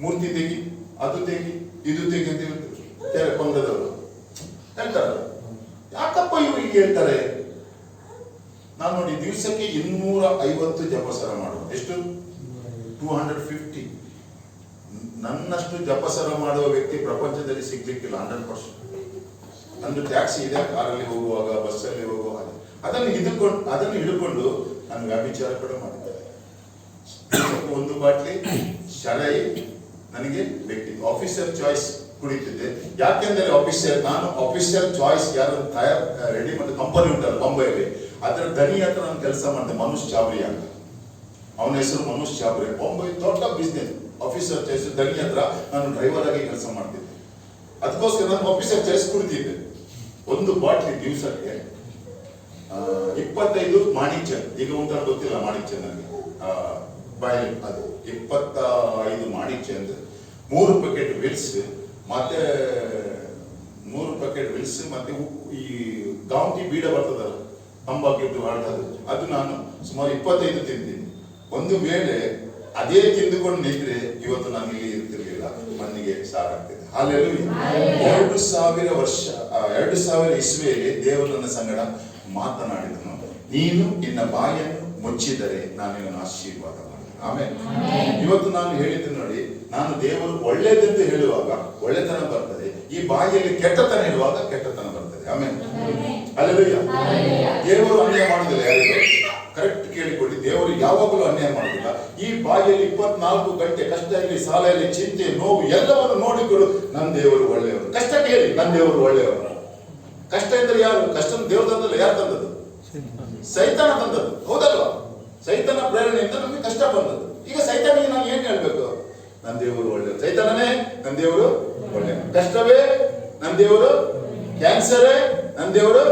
ಮೂರ್ತಿ ತೆಗಿ, ಅದು ತೆಗಿ, ಇದು ತೆಗಿ ಅಂತ ಹೇಳ್ತಿದ್ರು. ಪಂಗಡದವರು ಹೇಳ್ತಾರಲ್ಲ, ಯಾಕಪ್ಪ ಇವರು ಹೀಗೆ ಹೇಳ್ತಾರೆ? ನಾನು ನೋಡಿ, ದಿವಸಕ್ಕೆ 250 ಜಪಸರ ಮಾಡುವ. ಎಷ್ಟು? 250. ನನ್ನಷ್ಟು ಜಪಸರ ಮಾಡುವ ವ್ಯಕ್ತಿ ಪ್ರಪಂಚದಲ್ಲಿ ಸಿಗ್ಲಿಕ್ಕಿಲ್ಲ. 100%. ನಂದು ಟ್ಯಾಕ್ಸಿ ಇದೆ, ಕಾರಲ್ಲಿ ಹೋಗುವಾಗ, ಬಸ್ಸಲ್ಲಿ ಹೋಗುವಾಗ ಅದನ್ನು ಹಿಡ್ಕೊಂಡು ನಾನು ವ್ಯಾಭಿಚಾರ ಕೂಡ ಮಾಡಿದ್ದೆ. ಒಂದು ಬಾಟ್ಲಿ ಶರೈ ನನಗೆ ಬೇಕಿತ್ತು. ಆಫೀಸರ್ ಚಾಯ್ಸ್ ಕುಡಿತಿದ್ದೆ. ಯಾಕೆಂದ್ರೆ ನಾನು ಆಫೀಸರ್ ಚಾಯ್ಸ್ ಯಾರು ರೆಡಿ ಮಾಡಿ ಕಂಪನಿ ಉಂಟಲ್ಲ ಬೊಂಬೈಯಲ್ಲಿ, ಅದರ ದನಿ ಹತ್ರ ನಾನು ಕೆಲಸ ಮಾಡಿದೆ. ಮನೋಜ್ ಚಾಬ್ರಿ ಅಂತ, ಅವನ ಹೆಸರು ಮನೋಜ್ ಚಾಬ್ರಿ. ಬೊಂಬೈ ದೊಡ್ಡ ಬಿಸ್ನೆಸ್. ಆಫೀಸರ್ ಚಾಯ್ಸ್ ದನಿ ಹತ್ರ ನಾನು ಡ್ರೈವರ್ ಆಗಿ ಕೆಲಸ ಮಾಡ್ತಿದ್ದೆ. ಅದಕ್ಕೋಸ್ಕರ ನಾನು ಆಫೀಸರ್ ಚಾಯ್ಸ್ ಕುಡಿತಿದ್ದೆ. ಒಂದು ಬಾಟ್ಲಿ ದಿವಸಕ್ಕೆ 25 ಮಾಣಿಕ್ ಚಂದ್, ಈಗ ಉಂಟ ಗೊತ್ತಿಲ್ಲ ಮಾಣಿಕ್ ಚಂದ್ ನನಗೆ, ಬಾಯಲ್ಲಿ ಅದು 25 ಮಾಣಿಕ್ ಚಂದ್, 3 ಪ್ಯಾಕೆಟ್ ವಿಲ್ಸ್, ಮತ್ತೆ 3 ಪ್ಯಾಕೆಟ್ ವಿಲ್ಸ್, ಮತ್ತೆ ಈ ಗಾಂಟಿ ಬೀಡ ಬರ್ತದಲ್ಲ ತಂಬಾಕಿಟ್ಟು ಹಾಡ್ತದೆ, ಅದು ನಾನು ಸುಮಾರು 25 ತಿಂತೀನಿ. ಒಂದು ವೇಳೆ ಅದೇ ತಿಂದುಕೊಂಡು ನಿಂತ್ರೆ ಇವತ್ತು ನಾನು ಇಲ್ಲಿ ಇರ್ತಿರ್ಲಿಲ್ಲ, ಮಣ್ಣಿಗೆ ಸಾರಾಗ್ತಿದೆ. ಹಾಲೆಲೂಯಾ. 2000 ವರ್ಷ 2000 ಇಸ್ವಿಯಲ್ಲಿ ದೇವರು ನನ್ನ ಸಂಗಡ ಮಾತನಾಡಿದನು, ನೀನು ನಿನ್ನ ಬಾಯನ್ನು ಮುಚ್ಚಿದರೆ ನಾನು ನಿನ್ನನ್ನು ಆಶೀರ್ವಾದ ಮಾಡಿದೆ. ಆಮೇಲೆ ಇವತ್ತು ನಾನು ಹೇಳಿದ್ದೀನಿ ನೋಡಿ, ನಾನು ದೇವರು ಒಳ್ಳೆಯದಂತ ಹೇಳುವಾಗ ಒಳ್ಳೆತನ ಬರ್ತದೆ, ಈ ಬಾಯಿಯಲ್ಲಿ ಕೆಟ್ಟತನ ಹೇಳುವಾಗ ಕೆಟ್ಟತನ ಬರ್ತದೆ. ಆಮೇಲೆ ಅಲ್ಲೆಲೂಯಾ. ದೇವರು ಅನ್ಯಾಯ ಮಾಡುದಿಲ್ಲ ಯಾರಿಗೂ, ಕರೆಕ್ಟ್ ಕೇಳಿಕೊಳ್ಳಿ, ದೇವರು ಯಾವಾಗಲೂ ಅನ್ಯಾಯ ಮಾಡುದಿಲ್ಲ. ಈ ಬಾಯಿಯಲ್ಲಿ 24 ಗಂಟೆ ಕಷ್ಟ ಇರಲಿ, ಸಾಲ ಇರಲಿ, ಚಿಂತೆ, ನೋವು ಎಲ್ಲವನ್ನು ನೋಡಿಕೊಳ್ಳು, ನನ್ನ ದೇವರು ಒಳ್ಳೆಯವರು. ಕಷ್ಟ ಕೇಳಿ, ನನ್ನ ದೇವರು ಒಳ್ಳೆಯವರು. ಕಷ್ಟ ಇದ್ರೆ ಯಾರು? ಕಷ್ಟ ದೇವರು ತಂದಲ್ಲ, ಯಾರು ತಂದದ್ದು? ಸೈತಾನ ತಂದದ್ದು, ಹೌದಲ್ವಾ? ಸೈತಾನ ಪ್ರೇರಣೆಯಿಂದ ನಮಗೆ ಕಷ್ಟ ಬಂದದ್ದು. ಈಗ ಸೈತಾನಿಗೆ ನಾನು ಏನ್ ಹೇಳ್ಬೇಕು? ನನ್ನ ದೇವರು ಒಳ್ಳೆಯವರು. ಸೈತಾನನೇ ನನ್ನ ದೇವರು ಒಳ್ಳೆಯವರು. ಕಷ್ಟವೇ ನನ್ನ ದೇವರು, ಕ್ಯಾನ್ಸರೇ ನನ್ನ ದೇವರು,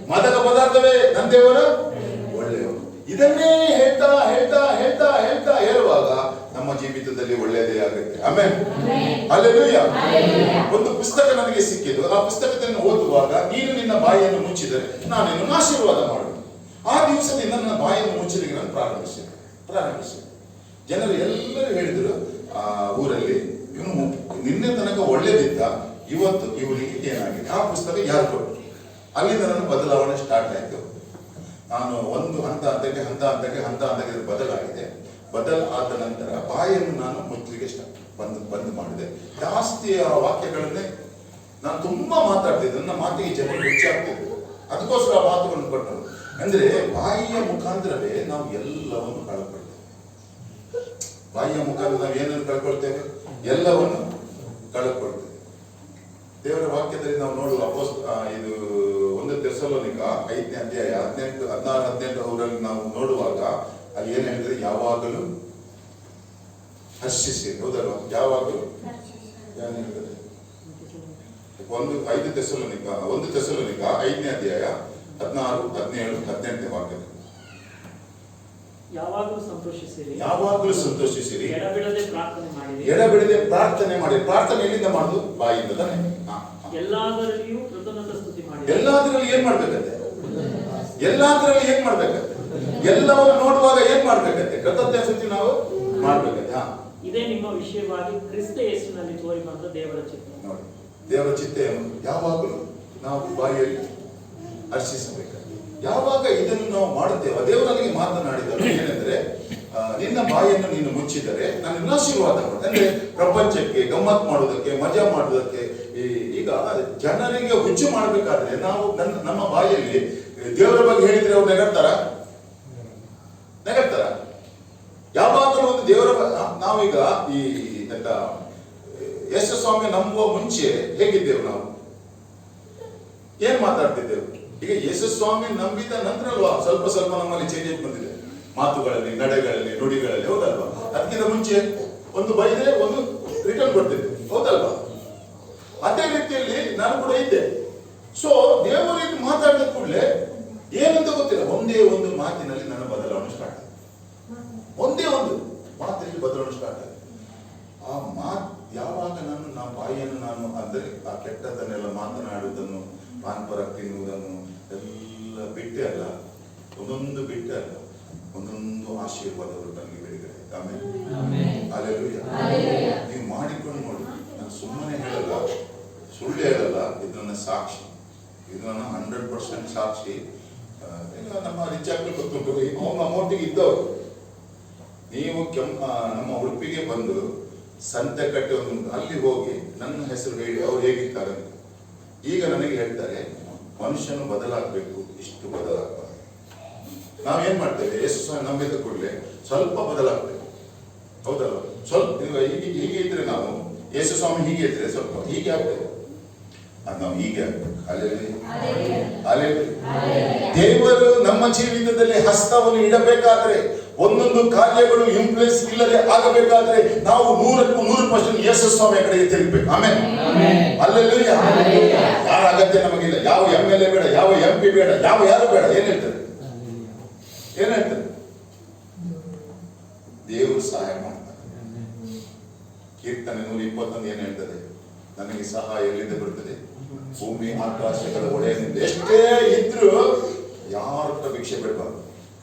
ಮಾದಕ ಪದಾರ್ಥವೇ ನನ್ನ ದೇವರು ಒಳ್ಳೆಯವರು. ಇದನ್ನೇ ಹೇಳ್ತಾ ಹೇಳ್ತಾ ಹೇಳ್ತಾ ಹೇಳ್ತಾ ಹೇಳುವಾಗ ನಮ್ಮ ಜೀವಿತದಲ್ಲಿ ಒಳ್ಳೆಯದೇ ಆಗುತ್ತೆ. ಆಮೇಲೆ ಹಲ್ಲೆಲೂಯಾ. ಒಂದು ಪುಸ್ತಕ ನನಗೆ ಸಿಕ್ಕಿದ್ದು, ಆ ಪುಸ್ತಕವನ್ನು ಓದುವಾಗ, ನೀನು ನಿನ್ನ ಬಾಯಿಯನ್ನು ಮುಚ್ಚಿದರೆ ನಾನು ನಿನ್ನನ್ನು ಆಶೀರ್ವಾದ ಮಾಡುವೆ. ಆ ದಿವಸದಿಂದ ನನ್ನ ಬಾಯಿಯನ್ನು ಮುಚ್ಚಲಿಕ್ಕೆ ನಾನು ಪ್ರಾರಂಭಿಸಿದೆ. ಜನರು ಎಲ್ಲರೂ ಹೇಳಿದರು ಆ ಊರಲ್ಲಿ, ಇವನು ನಿನ್ನೆ ತನಕ ಒಳ್ಳೇದಿದ್ದ, ಇವತ್ತು ಇವನಿಗೆ ಏನಾಗಿದೆ. ಆ ಪುಸ್ತಕ ಯಾರು ಕೊಟ್ಟರು? ಅಲ್ಲಿಂದ ನನ್ನ ಬದಲಾವಣೆ ಸ್ಟಾರ್ಟ್ ಆಯಿತು. ನಾನು ಒಂದು ಹಂತಕ್ಕೆ ಬದಲಾಗಿದೆ. ಬದಲಾದ ನಂತರ ಬಾಯನ್ನು ನಾನು ಮುಚ್ಚಲಿಕ್ಕೆ ಬಂದ್ ಮಾಡಿದೆ. ಜಾಸ್ತಿ ಆ ವಾಕ್ಯಗಳನ್ನೇ ನಾನು ತುಂಬಾ ಮಾತಾಡ್ತಿದ್ದೆ, ನನ್ನ ಮಾತಿಗೆ ಜನರು ಹೆಚ್ಚಾಗ್ತಿದ್ರು. ಅದಕ್ಕೋಸ್ಕರ ಆ ಮಾತುಗಳನ್ನು ಕೊಟ್ಟರು. ಅಂದ್ರೆ ಬಾಯಿಯ ಮುಖಾಂತರವೇ ನಾವು ಎಲ್ಲವನ್ನು ಕಳ್ಕೊಳ್ತೇವೆ. ಬಾಯಿಯ ಮುಖಾಂತರ ನಾವು ಏನನ್ನು ಕಳ್ಕೊಳ್ತೇವೆ? ಎಲ್ಲವನ್ನು ಕಳ್ಕೊಳ್ತೇವೆ. ದೇವರ ವಾಕ್ಯದಲ್ಲಿ ನಾವು ನೋಡುವ ಇದು 1 ಥೆಸಲೋನಿಕ 5ನೇ ಅಧ್ಯಾಯ 18, 16, 18 ಅವರಲ್ಲಿ ನಾವು ನೋಡುವಾಗ ಅಲ್ಲಿ ಏನ್ ಹೇಳಿದ್ರೆ, ಯಾವಾಗಲೂ ಹರ್ಷಿಸಿ. ಹೌದಲ್ವಾ? ಯಾವಾಗಲೂ 1 ಥೆಸಲೋನಿಕ 5ನೇ ಅಧ್ಯಾಯ 16, 17, 18 ವಾಕ್ಯ. ಯಾವಾಗಲೂ ಸಂತೋಷಿಸಿರಿ, ಎಡಬಿಡದೆ ಪ್ರಾರ್ಥನೆ ಮಾಡಿರಿ. ಪ್ರಾರ್ಥನೆ ಮಾಡಿ. ಪ್ರಾರ್ಥನೆ ಎಲ್ಲಿಂದ ಮಾಡುದು? ಬಾಯಿಂದ ತಾನೆ. ಎಲ್ಲಾದರಲ್ಲಿಯೂ ಕೃತಜ್ಞತಾ ಸ್ತುತಿ ಮಾಡಿ. ಎಲ್ಲಾದ್ರಲ್ಲಿ ಏನ್ ಮಾಡ್ಬೇಕಂತೆ? ಎಲ್ಲವನ್ನು ನೋಡುವಾಗ ಏನ್ ಮಾಡ್ಬೇಕಂತೆ? ಕೃತಜ್ಞತಾ ಸ್ತುತಿ ನಾವು ಮಾಡ್ಬೇಕಂತೆ. ಇದೇ ನಿಮ್ಮ ವಿಷಯವಾಗಿ ಕ್ರಿಸ್ತ ಯೇಸುವಿನಲ್ಲಿ ತೋರಿ ಬಂದ ದೇವರ ಚಿತ್ತ. ನೋಡಿ, ದೇವರ ಚಿತ್ತ ಏನು? ಯಾವಾಗಲೂ ನಾವು ಬಾಯಿಯಲ್ಲಿ ಹರ್ಷಿಸಬೇಕು. ಯಾವಾಗ ಇದನ್ನು ನಾವು ಮಾಡುತ್ತೇವೆ, ದೇವರಲ್ಲಿ ಮಾತನಾಡಿದರು ಏನೆಂದ್ರೆ, ನಿನ್ನ ಬಾಯನ್ನು ನೀನು ಮುಚ್ಚಿದರೆ ನಾನು ಆಶೀರ್ವಾದ ಮಾಡ್ತೇನೆ. ಅಂದ್ರೆ ಪ್ರಪಂಚಕ್ಕೆ ಗಮ್ಮತ್ ಮಾಡುವುದಕ್ಕೆ, ಮಜಾ ಮಾಡುವುದಕ್ಕೆ, ಈಗ ಜನರಿಗೆ ಹುಚ್ಚು ಮಾಡಬೇಕಾದ್ರೆ ನಾವು ನಮ್ಮ ಬಾಯಲ್ಲಿ ದೇವರ ಬಗ್ಗೆ ಹೇಳಿದ್ರೆ ಅವ್ರು ನೆಗಡ್ತಾರ? ಯಾವಾಗಲೂ ಒಂದು ದೇವರ ನಾವೀಗ ಈ ಯೇಸು ಸ್ವಾಮಿ ನಂಬುವ ಮುಂಚೆ ಹೇಗಿದ್ದೇವೆ? ನಾವು ಏನ್ ಮಾತಾಡ್ತಿದ್ದೇವೆ? ಈಗ ಯೇಸು ಸ್ವಾಮಿ ನಂಬಿದ ನಂತರ ಅಲ್ವಾ ಸ್ವಲ್ಪ ನಮ್ಮಲ್ಲಿ ಚೇಂಜಸ್ ಬಂದಿದೆ, ಮಾತುಗಳಲ್ಲಿ, ನಡೆಗಳಲ್ಲಿ, ನುಡಿಗಳಲ್ಲಿ. ಹೌದಲ್ವಾ? ಅದಕ್ಕಿಂತ ಮುಂಚೆ ಒಂದು ಬೈದ್ರೆ ಒಂದು ರಿಟರ್ನ್ ಕೊಡ್ತಿದ್ದೆ. ಹೌದಲ್ವಾ? ಅದೇ ರೀತಿಯಲ್ಲಿ ನಾನು ಕೂಡ ಇದ್ದೆ. ಸೊ ದೇವರು ಮಾತಾಡಿದ ಕೂಡಲೇ ಏನಂತ ಗೊತ್ತಿಲ್ಲ, ಒಂದೇ ಒಂದು ಮಾತಿನಲ್ಲಿ ನನ್ನ ಬದಲಾವಣೆ ಸ್ಟಾರ್ಟ್ ಆಗಿದೆ. ಒಂದೇ ಒಂದು ಮಾತಿನಲ್ಲಿ ಬದಲಾವಣೆ ಸ್ಟಾರ್ಟ್ ಆಗಿದೆ. ಆ ಮಾತು ಯಾವಾಗ ನನ್ನ ಬಾಯಿಯನ್ನು ನಾನು ಅಂದ್ರೆ ಆ ಕೆಟ್ಟದನ್ನೆಲ್ಲ ಮಾತನಾಡುವುದನ್ನು, ಪಾನ್ಪರ ತಿನ್ನುವುದನ್ನು ಎಲ್ಲ ಬಿಟ್ಟೆ ಅಲ್ಲ, ಒಂದೊಂದು ಆಶೀರ್ವಾದಗಳು ನನಗೆ ಬಿಡುಗಡೆ. ಆಮೇಲೆ ಹಲ್ಲೆಲೂಯಾ. ನೀವು ಮಾಡಿಕೊಂಡು ನೋಡಿ, ನಾನು ಸುಮ್ಮನೆ ಹೇಳಲ್ಲ, ಸುಳ್ಳು ಹೇಳಲ್ಲ. ಇದು ನನ್ನ ಸಾಕ್ಷಿ, ಇದು ನನ್ನ 100% ಸಾಕ್ಷಿ. ನಮ್ಮ ರಿಚಾರ್ಜ್ ಗೊತ್ತುಂಟು, ನಮ್ಮೊಟ್ಟಿಗೆ ಇದ್ದವರು. ನೀವು ನಮ್ಮ ಉಡುಪಿಗೆ ಬಂದು ಸಂತೆಕಟ್ಟೆ ಒಂದು ಅಲ್ಲಿ ಹೋಗಿ ನನ್ನ ಹೆಸರು ಹೇಳಿ ಅವ್ರು ಹೇಗಿರ್ತಾರೆ. ಈಗ ನನಗೆ ಹೇಳ್ತಾರೆ, ಮನುಷ್ಯನು ಬದಲಾಗಬೇಕು, ಇಷ್ಟು ಬದಲಾಗಬಾರ್ದು. ನಾವೇನ್ ಮಾಡ್ತೇವೆ? ಯೇಸು ಸ್ವಾಮಿ ನಂಬಿದ ಕೂಡಲೇ ಸ್ವಲ್ಪ ಬದಲಾಗ್ತೇವೆ. ಹೌದಲ್ಲ? ಸ್ವಲ್ಪ ಹೀಗೆ ಇದ್ರೆ ನಾವು, ಯೇಸು ಸ್ವಾಮಿ ಹೀಗೆ ಇದ್ರೆ ಸ್ವಲ್ಪ ಹೀಗೆ ಆಗ್ತೇವೆ. ಅದು ನಾವು ಹೀಗೆ ಆಗ್ಬೇಕು. ದೇವರು ನಮ್ಮ ಜೀವಿತದಲ್ಲಿ ಹಸ್ತವನ್ನು ಇಡಬೇಕಾದ್ರೆ, ಒಂದೊಂದು ಕಾರ್ಯಗಳು ಇಂಪ್ರೆಸ್ ಇಲ್ಲದೆ ಆಗಬೇಕಾದ್ರೆ ನಾವು 100% ಯೇಸು ಸ್ವಾಮಿ ಕಡೆಗೆ ತಿರುಗಬೇಕು. ಆಮೇಲೆ ಅಲ್ಲೆಲ್ಲೂಯ್ಯ. ಯಾರ ಅಗತ್ಯ ನಮಗಿಲ್ಲ. ಯಾವ MLA ಬೇಡ, ಯಾವ MP ಬೇಡ, ಯಾರು ಬೇಡ. ಏನ್ ಹೇಳ್ತಾರೆ? ದೇವರು ಸಹಾಯ ಮಾಡ್ತಾರೆ. ಕೀರ್ತನೆ 121 ಏನ್ ಹೇಳ್ತದೆ? ನನಗೆ ಸಹಾಯ ಎಲ್ಲಿಂದ ಬರ್ತದೆ? ಭೂಮಿ ಆಕಾಶಗಳ ಒಡೆಯನಿಂದ. ಎಷ್ಟೇ ಇದ್ರು ಯಾರ ಹತ್ರ ಭಿಕ್ಷೆ ಬಿಡಬಾರ್ದು.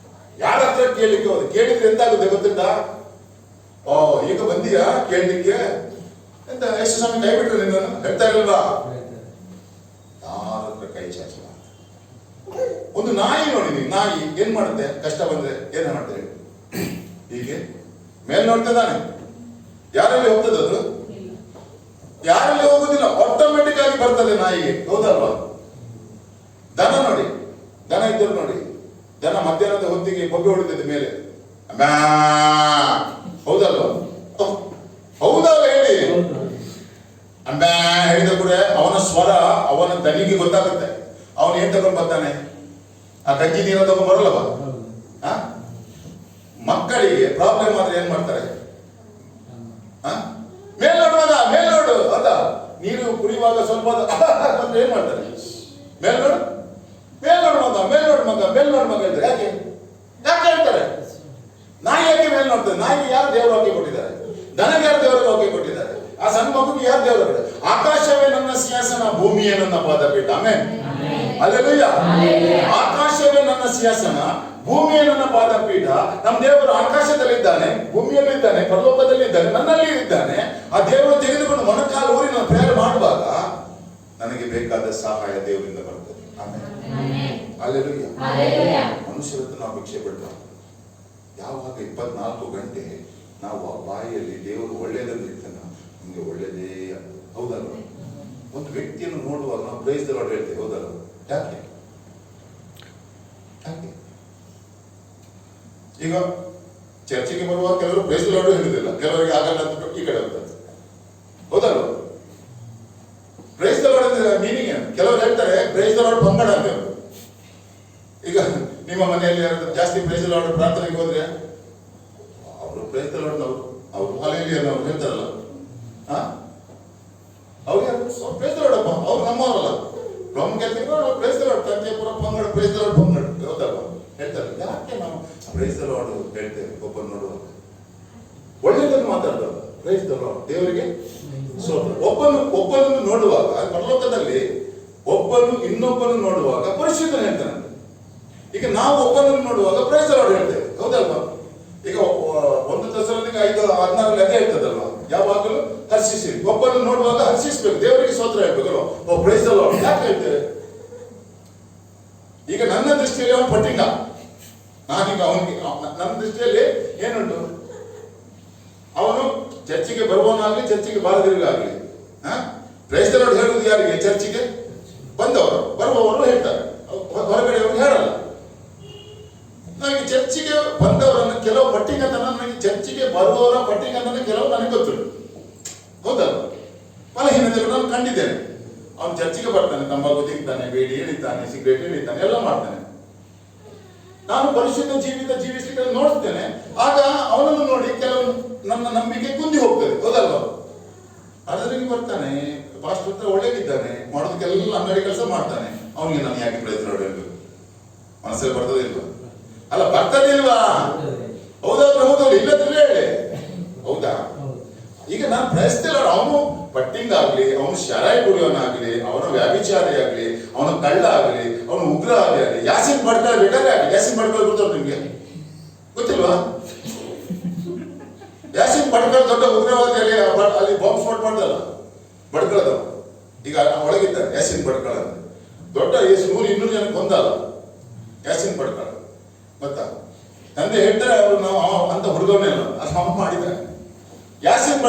ಯಾರ ಹತ್ರ ಕೇಳಲಿಕ್ಕೆ ಹೋದ? ಕೇಳಿದ್ರೆ ಎಂತಾಗುತ್ತೆ ಗೊತ್ತಿಲ್ಲ? ಈಗ ಬಂದೀಯಾ ಕೇಳಲಿಕ್ಕೆ ಎಂತ? ಎಷ್ಟು ಸಮಯ ಕೈ ಬಿಟ್ರೆ ನಿನ್ನನ್ನು ಹೇಳ್ತಾ ಇರಲ್ವಾ? ಯಾರ ಹತ್ರ ಕೈ ಚಾಚಬಾರ್ದು. ಒಂದು ನಾಯಿ ನೋಡಿ, ನೀವು ನಾಯಿ ಏನ್ ಮಾಡುತ್ತೆ? ಕಷ್ಟ ಬಂದ್ರೆ ಏನ್ ಮಾಡ್ತಾರೆ? ಹೀಗೆ ಮೇಲ್ ನೋಡ್ತದಾನೆ. ಯಾರಲ್ಲಿ ಹೋಗ್ತದೆ ಅದು? ಯಾರಲ್ಲಿ ಹೋಗುದಿಲ್ಲ. ಆಟೋಮೆಟಿಕ್ ಆಗಿ ಬರ್ತದೆ ನಾಯಿಗೆ. ಹೌದಲ್ವಾ? ದನ ನೋಡಿ, ದನ ಇದ್ದರು ನೋಡಿ, ದನ ಮಧ್ಯಾಹ್ನದ ಹೊತ್ತಿಗೆ ಬೊಬ್ಬೆ ಹೊಡಿತದೆ ಮೇಲೆ. ಹೌದಲ್ವಾ? ಹೌದಲ್ಲ ಹೇಳಿ? ಅಂಬಾ ಹೇಳಿದ ಕೂಡ ಅವನ ಸ್ವರ ಅವನ ದನಿಗೆ ಗೊತ್ತಾಗುತ್ತೆ. ಅವನು ಏನ್ ತಗೊಂಡ್ ಬರ್ತಾನೆ? ಆ ಗಂಜಿ ನೀರ ತಗೊಂಡ್ ಬರಲ್ಲವ? ಮಕ್ಕಳಿಗೆ ಪ್ರಾಬ್ಲಮ್ ಆದ್ರೆ ಏನ್ ಮಾಡ್ತಾರೆ? ಮೇಲ್ ನೋಡುವಾಗ ಮೇಲ್ ನೋಡು ಅದ ನೀರು ಕುಡಿಯುವಾಗ ಸ್ವಲ್ಪ ಅಂದ್ರೆ ಏನ್ ಮಾಡ್ತಾರೆ? ಮೇಲ್ ನೋಡು, ಮೇಲ್ ನೋಡು ಮಗ, ಮೇಲ್ ನೋಡು ಮಗ, ಮೇಲ್ ನೋಡು ಮಗ ಹೇಳ್ತಾರೆ. ಯಾಕೆ ಹೇಳ್ತಾರೆ? ನಾಯಿ ಯಾಕೆ ಮೇಲ್ ನೋಡ್ತಾರೆ? ನಾಯಿಗೆ ಯಾರು ದೇವರು ಹಾಕಿ ಕೊಟ್ಟಿದ್ದಾರೆ? ದನಗೆ ಯಾರು ದೇವರಿಗೆ ಹಾಕಿ ಕೊಟ್ಟಿದ್ದಾರೆ? ಆ ಸಣ್ಣ ಮಗುಗೆ ಯಾರು ದೇವರು? ಆಕಾಶವೇ ನನ್ನ ಸಿಂಹಾಸನ, ಭೂಮಿಯೇ ನನ್ನ ಪಾದಪೀಠ. ಆಮೆನ್. ಹಲ್ಲೆಲೂಯ. ಆಕಾಶವೇ ನನ್ನ ಸಿಂಹಾಸನ, ಭೂಮಿಯೇ ನನ್ನ ಪಾದಪೀಠ. ನಮ್ಮ ದೇವರು ಆಕಾಶದಲ್ಲಿದ್ದಾನೆ, ಭೂಮಿಯಲ್ಲಿದ್ದಾನೆ, ಪರಲೋಕದಲ್ಲಿದ್ದಾನೆ, ನನ್ನಲ್ಲಿ ಇದ್ದಾನೆ. ಆ ದೇವರು ತೆಗೆದುಕೊಂಡು ಮೊಣಕಾಲು ಊರಿ ನಾನು ಪ್ರೇಯರ್ ಮಾಡುವಾಗ ನನಗೆ ಬೇಕಾದ ಸಹಾಯ ದೇವರಿಂದ ಬರ್ತದೆ. ಆಮೇಲೆ ಹಲ್ಲೆಲೂಯ. ಮನುಷ್ಯರ ಹತ್ರ ನಾವು ಭಿಕ್ಷೆ ಬಿಡಬಾರ್ದು. ಯಾವಾಗ 24 ಗಂಟೆ ನಾವು ಆ ಬಾಯಿಯಲ್ಲಿ ದೇವರು ಒಳ್ಳೆಯದನ್ನು ಇರ್ತಾನೆ, ನಮ್ಗೆ ಒಳ್ಳೆಯದೇ. ಹೌದಲ್ವ? ಒಂದು ವ್ಯಕ್ತಿಯನ್ನು ನೋಡುವಾಗ ನಾವು ಪ್ರೈಸ್ ದಿ ಲಾರ್ಡ್ ಹೇಳ್ತೇವೆ. ಹೌದಲ್ವ? ಯಾಕೆ? ಈಗ ಚರ್ಚೆಗೆ ಬರುವಾಗ ಕೆಲವರು ಪ್ರೈಸ್ ದಿ ಲಾರ್ಡ್ ಹೇಳುದಿಲ್ಲ, ಕೆಲವರಿಗೆ ಆಗಲ್ಲ ಅಂತ ಈ ಕಡೆ ಹೋಗ್ತಾರೆ. ಹೌದಲ್ವ? ಪ್ರೈಸ್ ದಿ ಲಾರ್ಡ್ ಅಂದ್ರೆ ಮೀನಿಂಗ್ ಏನು? ಕೆಲವರು ಹೇಳ್ತಾರೆ ಪ್ರೈಸ್ ದಿ ಲಾರ್ಡ್ ಪಂಗಡ ಅಂತ. ಈಗ ನಿಮ್ಮ ಮನೆಯಲ್ಲಿ ಜಾಸ್ತಿ ಪ್ರೈಸ್ ದಿ ಲಾರ್ಡ್ ಪ್ರಾರ್ಥನೆಗೆ ಹೋದ್ರೆ ಅವರು ಪ್ರೈಸ್ ದಿ ಲಾರ್ಡ್ ಅವರು ಹಲ್ಲೆಲೂಯಾ ನಾವು ಹೇಳ್ತಾರಲ್ಲ, ಅವ್ರು ಪ್ರೈಸ್ ದಿ ಲಾರ್ಡ್ ಅಪ್ಪ, ಅವ್ರು ನಮ್ಮವರಲ್ಲ. ಪ್ರೈಸ್ ದಿ ಲಾರ್ಡ್ ತಂದೆಪುರ ಪಂಗಡ, ಪ್ರೈಸ್ ದಿ ಲಾರ್ಡ್ ಪಂಗಡ. ಹೌದಲ್ವ? ಹೇಳ್ತಾರೆ. ಯಾಕೆ ನಾವು ಪ್ರೈಸ್ ದಿ ಲಾರ್ಡ್ ಹೇಳ್ತೇವೆ? ಒಬ್ಬರು ನೋಡುವಾಗ ಒಳ್ಳೆಯದನ್ನು ಮಾತಾಡ್ತಾರೆ. ಪ್ರೈಸ್ ದಿ ಲಾರ್ಡ್, ದೇವರಿಗೆ ಒಬ್ಬನನ್ನು ನೋಡುವಾಗ ಪರಲೋಕದಲ್ಲಿ ಒಬ್ಬನು ಇನ್ನೊಬ್ಬನು ನೋಡುವಾಗ ಪರಿಶುದ್ಧನ ಹೇಳ್ತಾನೆ. ಈಗ ನಾವು ಒಬ್ಬನನ್ನು ನೋಡುವಾಗ ಪ್ರೈಸ್ ದಿ ಲಾರ್ಡ್ ಹೇಳ್ತೇವೆ. ಹೌದಲ್ವಾ? ಈಗ 1 ಥೆಸಲೋನಿಕ 5:16 ಅದೇ ಹೇಳ್ತದಲ್ವಾ? ಯಾವಾಗಲೂ ಹರ್ಷಿಸಿರಿ. ಒಬ್ಬನನ್ನು ನೋಡುವಾಗ ಹರ್ಷಿಸ್ಬೇಕು, ದೇವರಿಗೆ ಸ್ತೋತ್ರ ಹೇಳ್ಬೇಕಲ್ವ? ಪ್ರೈಸ್ ದಿ ಲಾರ್ಡ್ ಯಾಕೆ ಹೇಳ್ತೇವೆ? ಈಗ ನನ್ನ ದೃಷ್ಟಿಯಲ್ಲಿ ಅವನು ಪಟ್ಟಿಂಗ, ನಾನೀಗ ಅವನಿಗೆ ನನ್ನ ದೃಷ್ಟಿಯಲ್ಲಿ ಏನುಂಟು? ಅವನು ಚರ್ಚಿಗೆ ಬರುವವನಾಗ್ಲಿ, ಚರ್ಚಿಗೆ ಬಾರದಿರಲಾಗ್ಲಿ, ಪ್ರೈಸ್ ದಿ ಲಾರ್ಡ್ ಹೇಳುವುದು ಯಾರಿಗೆ? ಚರ್ಚಿಗೆ ಬಂದವರು, ಬರುವವರು ಹೇಳ್ತಾರೆ, ಹೊರಗಡೆಯವರು ಹೇಳಲ್ಲ. ನನಗೆ ಚರ್ಚಿಗೆ ಬಂದವರನ್ನು ಕೆಲವು ಪಟ್ಟಿಂಗ್ ಅಂತ, ನನಗೆ ಚರ್ಚಿಗೆ ಬರುವವರ ಪಟ್ಟಿಂಗ್ ಅಂತ ಕೆಲವು ನನಗೆ ಗೊತ್ತುಂಟು. ಹೌದಲ್ಲ? ಬಲಹೀನತೆಗಳು ನಾನು ಕಂಡಿದ್ದೇನೆ. ಅವನು ಚರ್ಚಿಗೆ ಬರ್ತಾನೆ, ತಂಬಾಕು ತಿಂತಾನೆ, ಬೇಡಿ ಎಳಿತಾನೆ, ಸಿಗರೇಟ್ ಎಳಿತಾನೆ, ಎಲ್ಲ ಮಾಡ್ತಾನೆ. ನಾನು ಪರಿಶುದ್ಧ ಜೀವಿತ ಜೀವಿಸಲಿಕ್ಕೆ ನೋಡ್ತೇನೆ. ಆಗ ಅವನನ್ನು ನೋಡಿ ಕೆಲವು ನನ್ನ ನಂಬಿಕೆ ಕುಂದಿ ಹೋಗ್ತದೆ. ಹೌದಲ್ವಾ? ಅದರಿಗೆ ಬರ್ತಾನೆ, ಪಾಸ್ಟರ್ ಹತ್ರ ಒಳ್ಳೆದಿದ್ದಾನೆ, ಮಾಡೋದಕ್ಕೆಲ್ಲ ಅಂಗಡಿ ಕೆಲಸ ಮಾಡ್ತಾನೆ. ಅವನಿಗೆ ನಾನು ಯಾಕೆ ಪ್ರೈಸ್ ದಿ ಲಾರ್ಡ್ ಹೇಳ್ಬೇಕು? ಮನಸ್ಸಲ್ಲಿ ಬರ್ತದಿಲ್ವಾ? ಅಲ್ಲ, ಬರ್ತದಿಲ್ವಾ? ಹೌದಾದ್ರೆ ಹೌದು, ಇಲ್ಲದ್ರೆ ಹೇಳಿ. ಹೌದಾ? ಈಗ ನಾನು ಪ್ರೈಸ್ ದಿ ಲಾರ್ಡ್, ಅವನು ಪಟ್ಟಿಂಗ್ ಆಗ್ಲಿ, ಅವನು ಶರಾಯಿ ಕುಡಿಯೋನಾಗ್ಲಿ, ಅವನ ವ್ಯಾಭಿಚಾರಿ ಆಗ್ಲಿ, ಅವನ ಕಳ್ಳ ಆಗ್ಲಿ, ಅವನು ಉಗ್ರ ಆಗಲಿ, ಯಾಸಿನ್ ಬಡ್ಕಲ್ ಬೇಕಾದ್ರೆ ಆಗ್ಲಿ. ಯಾಸಿನ್ ಬಡ್ಕಲ್ ಗೊತ್ತವ್ರು ನಿಮ್ಗೆ? ಗೊತ್ತಿಲ್ವಾ? ಯಾಸಿನ್ ಬಡ್ಕಲ್ ದೊಡ್ಡ ಉಗ್ರವಾದಿ, ಅಲ್ಲಿ ಬಾಂಬ್ ಸ್ಫೋಟ್ ಮಾಡ್ದಲ್ಲ ಬಡ್ಕಳದ. ಈಗ ಒಳಗಿದ್ದಾರೆ ಯಾಸಿನ್ ಬಡ್ಕಳ, ದೊಡ್ಡ 100-200 ಜನ ಕೊಂದಲ್ಲ ಯಾಸಿನ್ ಬಡ್ಕಳ. ಗೊತ್ತಾ? ತಂದೆ ಹೇಳ್ತಾರೆ, ಅವರು ನಾವು ಅಂತ ಹುಡುಗವನೇ ಅಲ್ಲ, ಅದು ಅಮ್ಮ ಮಾಡಿದ್ದಾರೆ. ಯಾಸಿನ್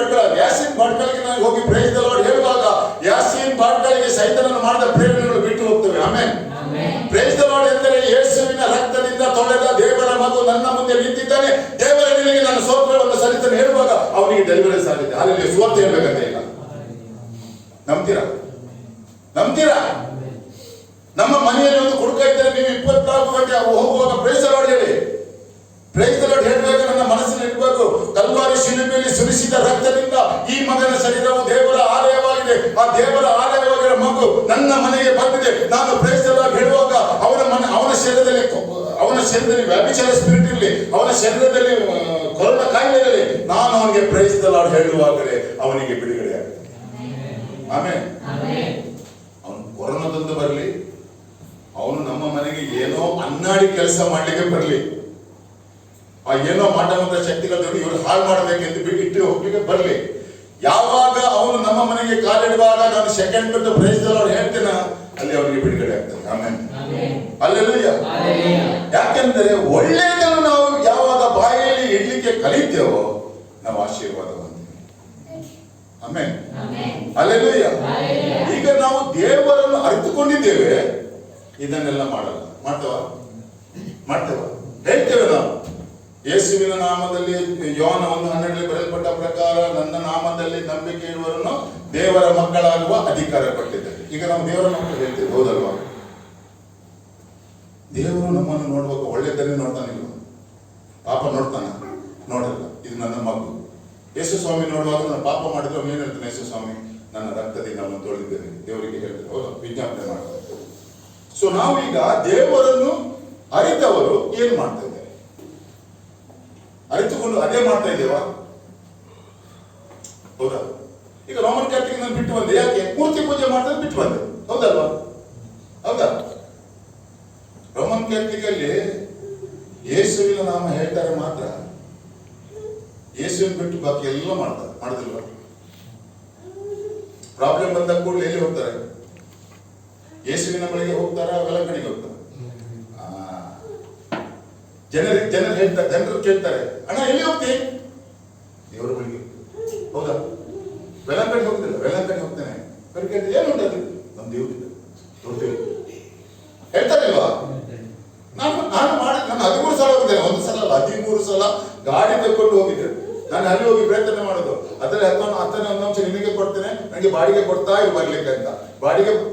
ಬಡ್ಕಲ್ಗೆ ನಾನು ಹೋಗಿ ಪ್ರೈಸ್ ದಿ ಲಾರ್ಡ್ ಹೇಳುವಾಗ ಯಾಸಿನ್ ಬಡ್ಕಲ್ಗೆ ಸೈತಾನನು ಮಾಡಿದ ಪ್ರೇರಣೆಗಳು ಬಿಟ್ಟು ಹೋಗ್ತವೆ. ಆಮೆನ್. ಪ್ರೈಸ್ ದಿ ಲಾರ್ಡ್ ಎಂದರೆ ಯೇಸುವಿನ ರಕ್ತದಿಂದ ತೊಳೆದ ದೇವರ ಮಗು ನನ್ನ ಮುಂದೆ ನಿಂತಿದ್ದಾನೆ, ದೇವರ ನಿನಗೆ ನಾನು ಸ್ತೋತ್ರವನ್ನು ಸಲ್ಲಿಸ್ತೇನೆ ಹೇಳುವಾಗ ಅವನಿಗೆ ಡೆಲಿವರಿ ಆಗಿದೆ. ಅಲ್ಲಿ ಸ್ವರ್ಥ ಹೇಳ್ಬೇಕಂತ ಇಲ್ಲ. ನಂಬ್ತೀರಾ? ನಂಬ್ತೀರಾ? ನಮ್ಮ ಮನೆಯಲ್ಲಿ ಒಂದು ಕುಡುಕ ಇದ್ದರೆ ನೀವು 24 ಗಂಟೆ ಹೋಗುವಾಗ ಪ್ರೈಸ್ ದಿ ಲಾರ್ಡ್ ಹೇಳಿ. ಪ್ರೈಸ್ ದಿ ಲಾರ್ಡ್ ಹೇಳಬೇಕು, ನನ್ನ ಮನಸ್ಸಿನಲ್ಲಿ ಇಡಬೇಕು. ಕಲ್ವಾರಿ ಶಿಲುಬೆಯಲ್ಲಿ ಸುರಿಸಿದ ರಕ್ತದಿಂದ ಈ ಮಗನ ಶರೀರವು ದೇವರ ಆಲಯವಾಗಿದೆ. ಆ ದೇವರ ಆಲಯವಾಗಿರೋ ಮಗು ನನ್ನ ಮನೆಗೆ ಬಂದಿದೆ. ನಾನು ಪ್ರೈಸ್ ದಿ ಲಾರ್ಡ್ ಹೇಳುವಾಗ ಅವನ ಶರೀರದಲ್ಲಿ ವ್ಯಭಿಚಾರ ಸ್ಪಿರಿಟ್ ಇರಲಿ, ಅವನ ಶರೀರದಲ್ಲಿ ಕೊರೋನಾ ಕಾಯಿಲೆ ಇರಲಿ, ನಾನು ಅವನಿಗೆ ಪ್ರೈಸ್ ದಿ ಲಾರ್ಡ್ ಹೇಳುವಾಗಲೇ ಅವನಿಗೆ ಬಿಡುಗಡೆ ಆಗುತ್ತೆ. ಆಮೇಲೆ ಅವನು ಕೊರೋನಾದಂದು ಬರಲಿ, ಅವನು ನಮ್ಮ ಮನೆಗೆ ಏನೋ ಅನ್ನಾಡಿ ಕೆಲಸ ಮಾಡ್ಲಿಕ್ಕೆ ಬರಲಿ, ಆ ಏನೋ ಮಾಟಮಂತ್ರ ಶಕ್ತಿಗಳು ಇವರು ಹಾಳು ಮಾಡಬೇಕೆಂದು ಇಟ್ಟು ಹೋಗ್ಲಿಕ್ಕೆ ಬರಲಿ, ಯಾವಾಗ ಅವನು ನಮ್ಮ ಮನೆಗೆ ಕಾಲಿಡುವಾಗ ನಾನು ಸೆಕೆಂಡ್ ಬಿಟ್ಟು ಪ್ರೈಸ್ ದಿ ಲಾರ್ಡ್ ಹೇಳ್ತೇನೆ, ಅಲ್ಲಿ ಅವನಿಗೆ ಬಿಡುಗಡೆ ಆಗ್ತದೆ. ಆಮೇಲೆ ಅಲ್ಲೆಲ್ಲೂಯ್ಯ. ಯಾಕೆಂದರೆ ಒಳ್ಳೆಯದನ್ನು ನಾವು ಯಾವಾಗ ಬಾಯಲ್ಲಿ ಇಡ್ಲಿಕ್ಕೆ ಕಲಿತೇವೋ ನಾವು ಆಶೀರ್ವಾದ ಹೊಂದ್ತೀವಿ. ಆಮೇಲೆ ಅಲ್ಲೆಲ್ಲೂಯ್ಯ. ಈಗ ನಾವು ದೇವರನ್ನು ಅರಿತುಕೊಂಡಿದ್ದೇವೆ, ಇದನ್ನೆಲ್ಲ ಮಾಡಲ್ಲ. ಮಾಡ್ತೇವ ಹೇಳ್ತೇವೆ ನಾವು. ಯೇಸುವಿನ ನಾಮದಲ್ಲಿ ಯೋನ 1:12 ಬರೆಯಲ್ಪಟ್ಟ ಪ್ರಕಾರ ನನ್ನ ನಾಮದಲ್ಲಿ ನಂಬಿಕೆ ಇರುವವರನ್ನು ದೇವರ ಮಕ್ಕಳಾಗುವ ಅಧಿಕಾರ ಕೊಟ್ಟಿದ್ದಾರೆ. ಈಗ ನಾವು ದೇವರ ಮಕ್ಕಳು ಹೇಳ್ತೇವೆ, ಹೌದಲ್ವಾ? ದೇವರು ನಮ್ಮನ್ನು ನೋಡುವಾಗ ಒಳ್ಳೆಯದನ್ನೇ ನೋಡ್ತಾನಿಲ್ವ? ಪಾಪ ನೋಡಲ್ಲ. ಇದು ನನ್ನ ಮಗು. ಯೇಸು ಸ್ವಾಮಿ ನೋಡುವಾಗ ನಾನು ಪಾಪ ಮಾಡಿದ್ರೆ ಅವನು ಏನ್ ಹೇಳ್ತಾನೆ? ಯೇಸು ಸ್ವಾಮಿ ನನ್ನ ರಕ್ತದಿಂದ ಅವನು ತೊಳೆದಿದ್ದೇನೆ, ದೇವರಿಗೆ ಹೇಳ್ತಾರೆ. ಹೌದಾ? ವಿಜ್ಞಾಪನೆ ಮಾಡ್ತಾರೆ. ಸೊ ನಾವೀಗ ದೇವರನ್ನು ಅರಿತವರು ಏನ್ ಮಾಡ್ತಾ ಇದ್ದಾರೆ? ಅರಿತುಕೊಂಡು ಅದೇ ಮಾಡ್ತಾ ಇದ್ದೇವಾ? ಹೌದಾ? ಈಗ ರೋಮನ್ ಕ್ಯಾಥಲಿಕ್ ನಾನು ಬಿಟ್ಟು ಬಂದೆ. ಯಾಕೆ? ಮೂರ್ತಿ ಪೂಜೆ ಮಾಡ್ತಾರೆ, ಬಿಟ್ಟು ಬಂದೆ. ಹೌದಲ್ವಾ? ಹೌದಾ? ರೋಮನ್ ಕ್ಯಾಥಲಿಕ್ ಅಲ್ಲಿ ಯೇಸುವಿನ ನಾಮ ಹೇಳ್ತಾರೆ ಮಾತ್ರ, ಯೇಸುವಿನ ಬಿಟ್ಟು ಬಾಕಿ ಎಲ್ಲ ಮಾಡ್ತಾರೆ. ಮಾಡುದಿಲ್ವಾ? ಪ್ರಾಬ್ಲಮ್ ಬಂದ ಕೂಡಲೇ ಎಲ್ಲಿ ಹೋಗ್ತಾರೆ? ಯೇಸುವಿನ ಬಳಿಗೆ ಹೋಗ್ತಾರ, ವೆಲಂಕಣಿಗೆ ಹೋಗ್ತಾರೆ. ಜನರು ಕೇಳ್ತಾರೆ, ಅಣ್ಣ ಎಲ್ಲಿ ಹೋಗ್ತಿ? ದೇವರ ಬಳಿಗೆ. ಹೌದಾ? ವೆಲಂಕಣಿ ಹೋಗುದಿಲ್ಲ, ವೆಲಂಕಣಿ ಹೋಗ್ತೇನೆ. ಏನು ಉಂಟದು? ನಮ್ಮ ದೇವ್ರಿದೆ, ದೊಡ್ಡ ದೇವ್ರು ಹೇಳ್ತಾರಿಲ್ವಾ? ನಾನು ಮಾಡಿ ನಾನು 13 ಸಲ ಹೋಗಿದ್ದೇನೆ. ಒಂದು ಸಲ ಅಲ್ಲ, 13 ಸಲ ಗಾಡಿ ತೆಕ್ಕೊಂಡು ಹೋಗಿದ್ದೆ. ನಾನು ಅಲ್ಲಿ ಹೋಗಿ ಪ್ರಯತ್ನ ಮಾಡೋದು. ಅದರಲ್ಲಿ 10 ಅಂಶ ನಿನಗೆ ಕೊಡ್ತೇನೆ, ನನಗೆ ಬಾಡಿಗೆ ಕೊಡ್ತಾ ಇರು ಬರ್ಲಿಕ್ಕೆ ಅಂತ.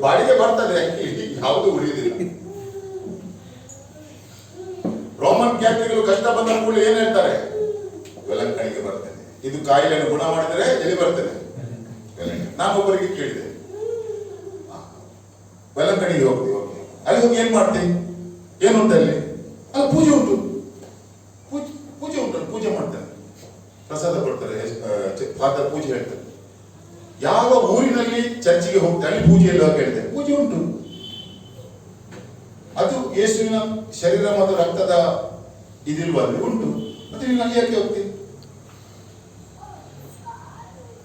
ಬಾಡಿಗೆ ಬರ್ತದೆ, ಯಾವುದು ಉಳಿಯುವುದಿಲ್ಲ. ರೋಮನ್ ಕ್ಯಾಥಲಿಕ್ಗಳು ಕಷ್ಟ ಬಂದ ಕೂಡಲೇ ಏನ್ ಹೇಳ್ತಾರೆ? ವೆಲಂಕಣಿಗೆ ಬರ್ತೇನೆ. ಇದು ಕಾಯಿಲೆಯನ್ನು ಗುಣ ಮಾಡಿದರೆ ಎಲ್ಲಿ ಬರ್ತೇನೆ? ನಾನು ಒಬ್ಬರಿಗೆ ಕೇಳಿದೆ, ವೆಲಂಕಣಿಗೆ ಹೋಗ್ತೀವಿ. ಅಲ್ಲಿ ಹೋಗಿ ಏನ್ ಮಾಡ್ತೀವಿ? ಏನುಂಟು ಅಲ್ಲಿ? ಅಲ್ಲಿ ಪೂಜೆ ಉಂಟು, ಪೂಜೆ ಮಾಡ್ತಾರೆ, ಪ್ರಸಾದ ಕೊಡ್ತಾರೆ, ಫಾದರ್ ಪೂಜೆ ಹೇಳ್ತಾರೆ. ಯಾವ ಊರಿನಲ್ಲಿ ಚರ್ಚಿಗೆ ಹೋಗ್ತಾರೆ ಅಲ್ಲಿ ಪೂಜೆ ಎಲ್ಲ ಕೇಳಿದೆ, ಪೂಜೆ ಉಂಟು. ಅದು ಯೇಸುವಿನ ಶರೀರ ಮತ್ತು ರಕ್ತದ ಇದಿಲ್ವ? ಅಲ್ಲಿ ಉಂಟು. ಮತ್ತೆ ನೀನು ಅಲ್ಲಿ ಯಾಕೆ ಹೋಗ್ತೀನಿ?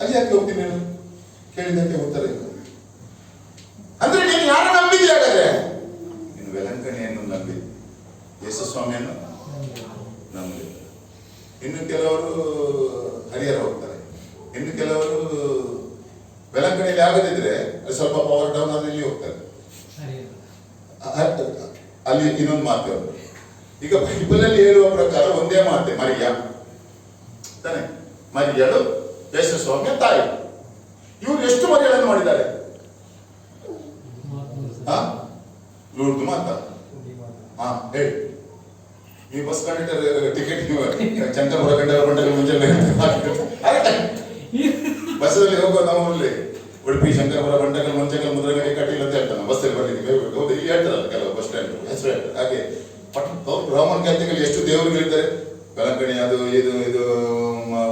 ಅಲ್ಲಿ ಯಾಕೆ ಹೋಗ್ತೀನಿ? ನೀನು ಕೇಳಿದಕ್ಕೆ ಉತ್ತರ ಇಲ್ಲ. ಅಂದ್ರೆ ನೀನು ಯಾರು ನಂಬಿದ್ಯಾ? ಹಾಗಾದ್ರೆ ನೀನು ವೆಲಂಕಣಿಯನ್ನು ನಂಬಿದ್ದಿ, ಯೇಸು ಸ್ವಾಮಿಯನ್ನು ನಂಬಿದ್ದಿ. ಇನ್ನು ಕೆಲವರು ಹರಿಹರ ಹೋಗ್ತಾರೆ, ಇನ್ನು ಕೆಲವರು ವೆಲಂಕಣಿಯಲ್ಲಿ ಆಗದಿದ್ರೆ ಸ್ವಲ್ಪ ಪವರ್ ಡೌನ್ ಆದ್ರೆ ಇಲ್ಲಿ ಹೋಗ್ತಾರೆ. ಅಲ್ಲಿ ಇನ್ನೊಂದು ಮಾತು, ಈಗ ಬೈಬಲ್ ಅಲ್ಲಿ ಹೇಳುವ ಪ್ರಕಾರ ಒಂದೇ ಮಾತೆ, ಮರಿಯ ತಾನೆ, ಮರಿಯಳು ಯೇಸು ಸ್ವಾಮಿಯ ತಾಯಿ. ಇವರು ಎಷ್ಟು ಮರಿಗಳನ್ನು ಮಾಡಿದ್ದಾರೆ? ಲೂರ್ದು ಮಾತಾ. ಹೇಳಿ, ನೀವು ಬಸ್ ಕಂಡಕ್ಟರ್ ಟಿಕೆಟ್ ಚಂದ್ರಪುರ ಗಂಟೆ ಮುಂಚೆ ಬಸ್ಸಲ್ಲಿ ಹೋಗೋ ನಾವು ಉಡುಪಿ ಶಂಕರಪುರ ಬಂಡಕಲ್ ಮಂಚಕಲ್ ಮುದ್ರಗಡೆ ಕಟ್ಟಿಲ್ಲ ಅಂತ ಹೇಳ್ತಾನೆ. ಬಸ್ಸಲ್ಲಿ ಬರ್ಲಿಕ್ಕೆ ಹೌದು, ಇಲ್ಲಿ ಹೇಳ್ತಾರಲ್ಲ ಕೆಲವು ಬಸ್ ಸ್ಟ್ಯಾಂಡ್ ಹೆಸರು ಹೇಳ್ತಾರೆ. ಹಾಗೆ ರೋಮನ್ ಕ್ಯಾಥಲಿಕ್ ಎಷ್ಟು ದೇವರುಗಳಿದ್ದಾರೆ? ವೆಲಂಕಣಿ, ಅದು ಇದು ಇದು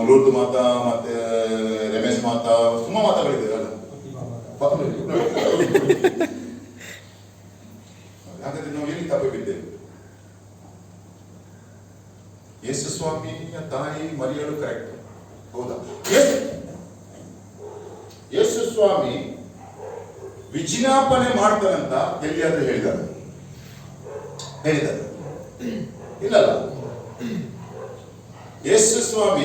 ಲೂರ್ದು ಮಾತಾ, ಮತ್ತೆ ರಮೇಶ್ ಮಾತಾ, ತುಂಬಾ ಮಾತಾಗಳಿದ್ದಾರೆ. ಹಾಗಾದ್ರೆ ನಾವು ಎಲ್ಲಿ ತಪ್ಪು ಬಿದ್ದೇವೆ? ಯೇಸು ಸ್ವಾಮಿಯ ತಾಯಿ ಮರಿಯಳು ಕರೆಕ್ಟ್, ಹೌದಾ? ಯೇಸು ಸ್ವಾಮಿ ವಿಜ್ಞಾಪನೆ ಮಾಡ್ತಾನಂತ ಎಲ್ಲಿಯಾದ್ರೂ ಹೇಳಿದಾರೆ? ಇಲ್ಲಲ್ಲ. ಯೇಸು ಸ್ವಾಮಿ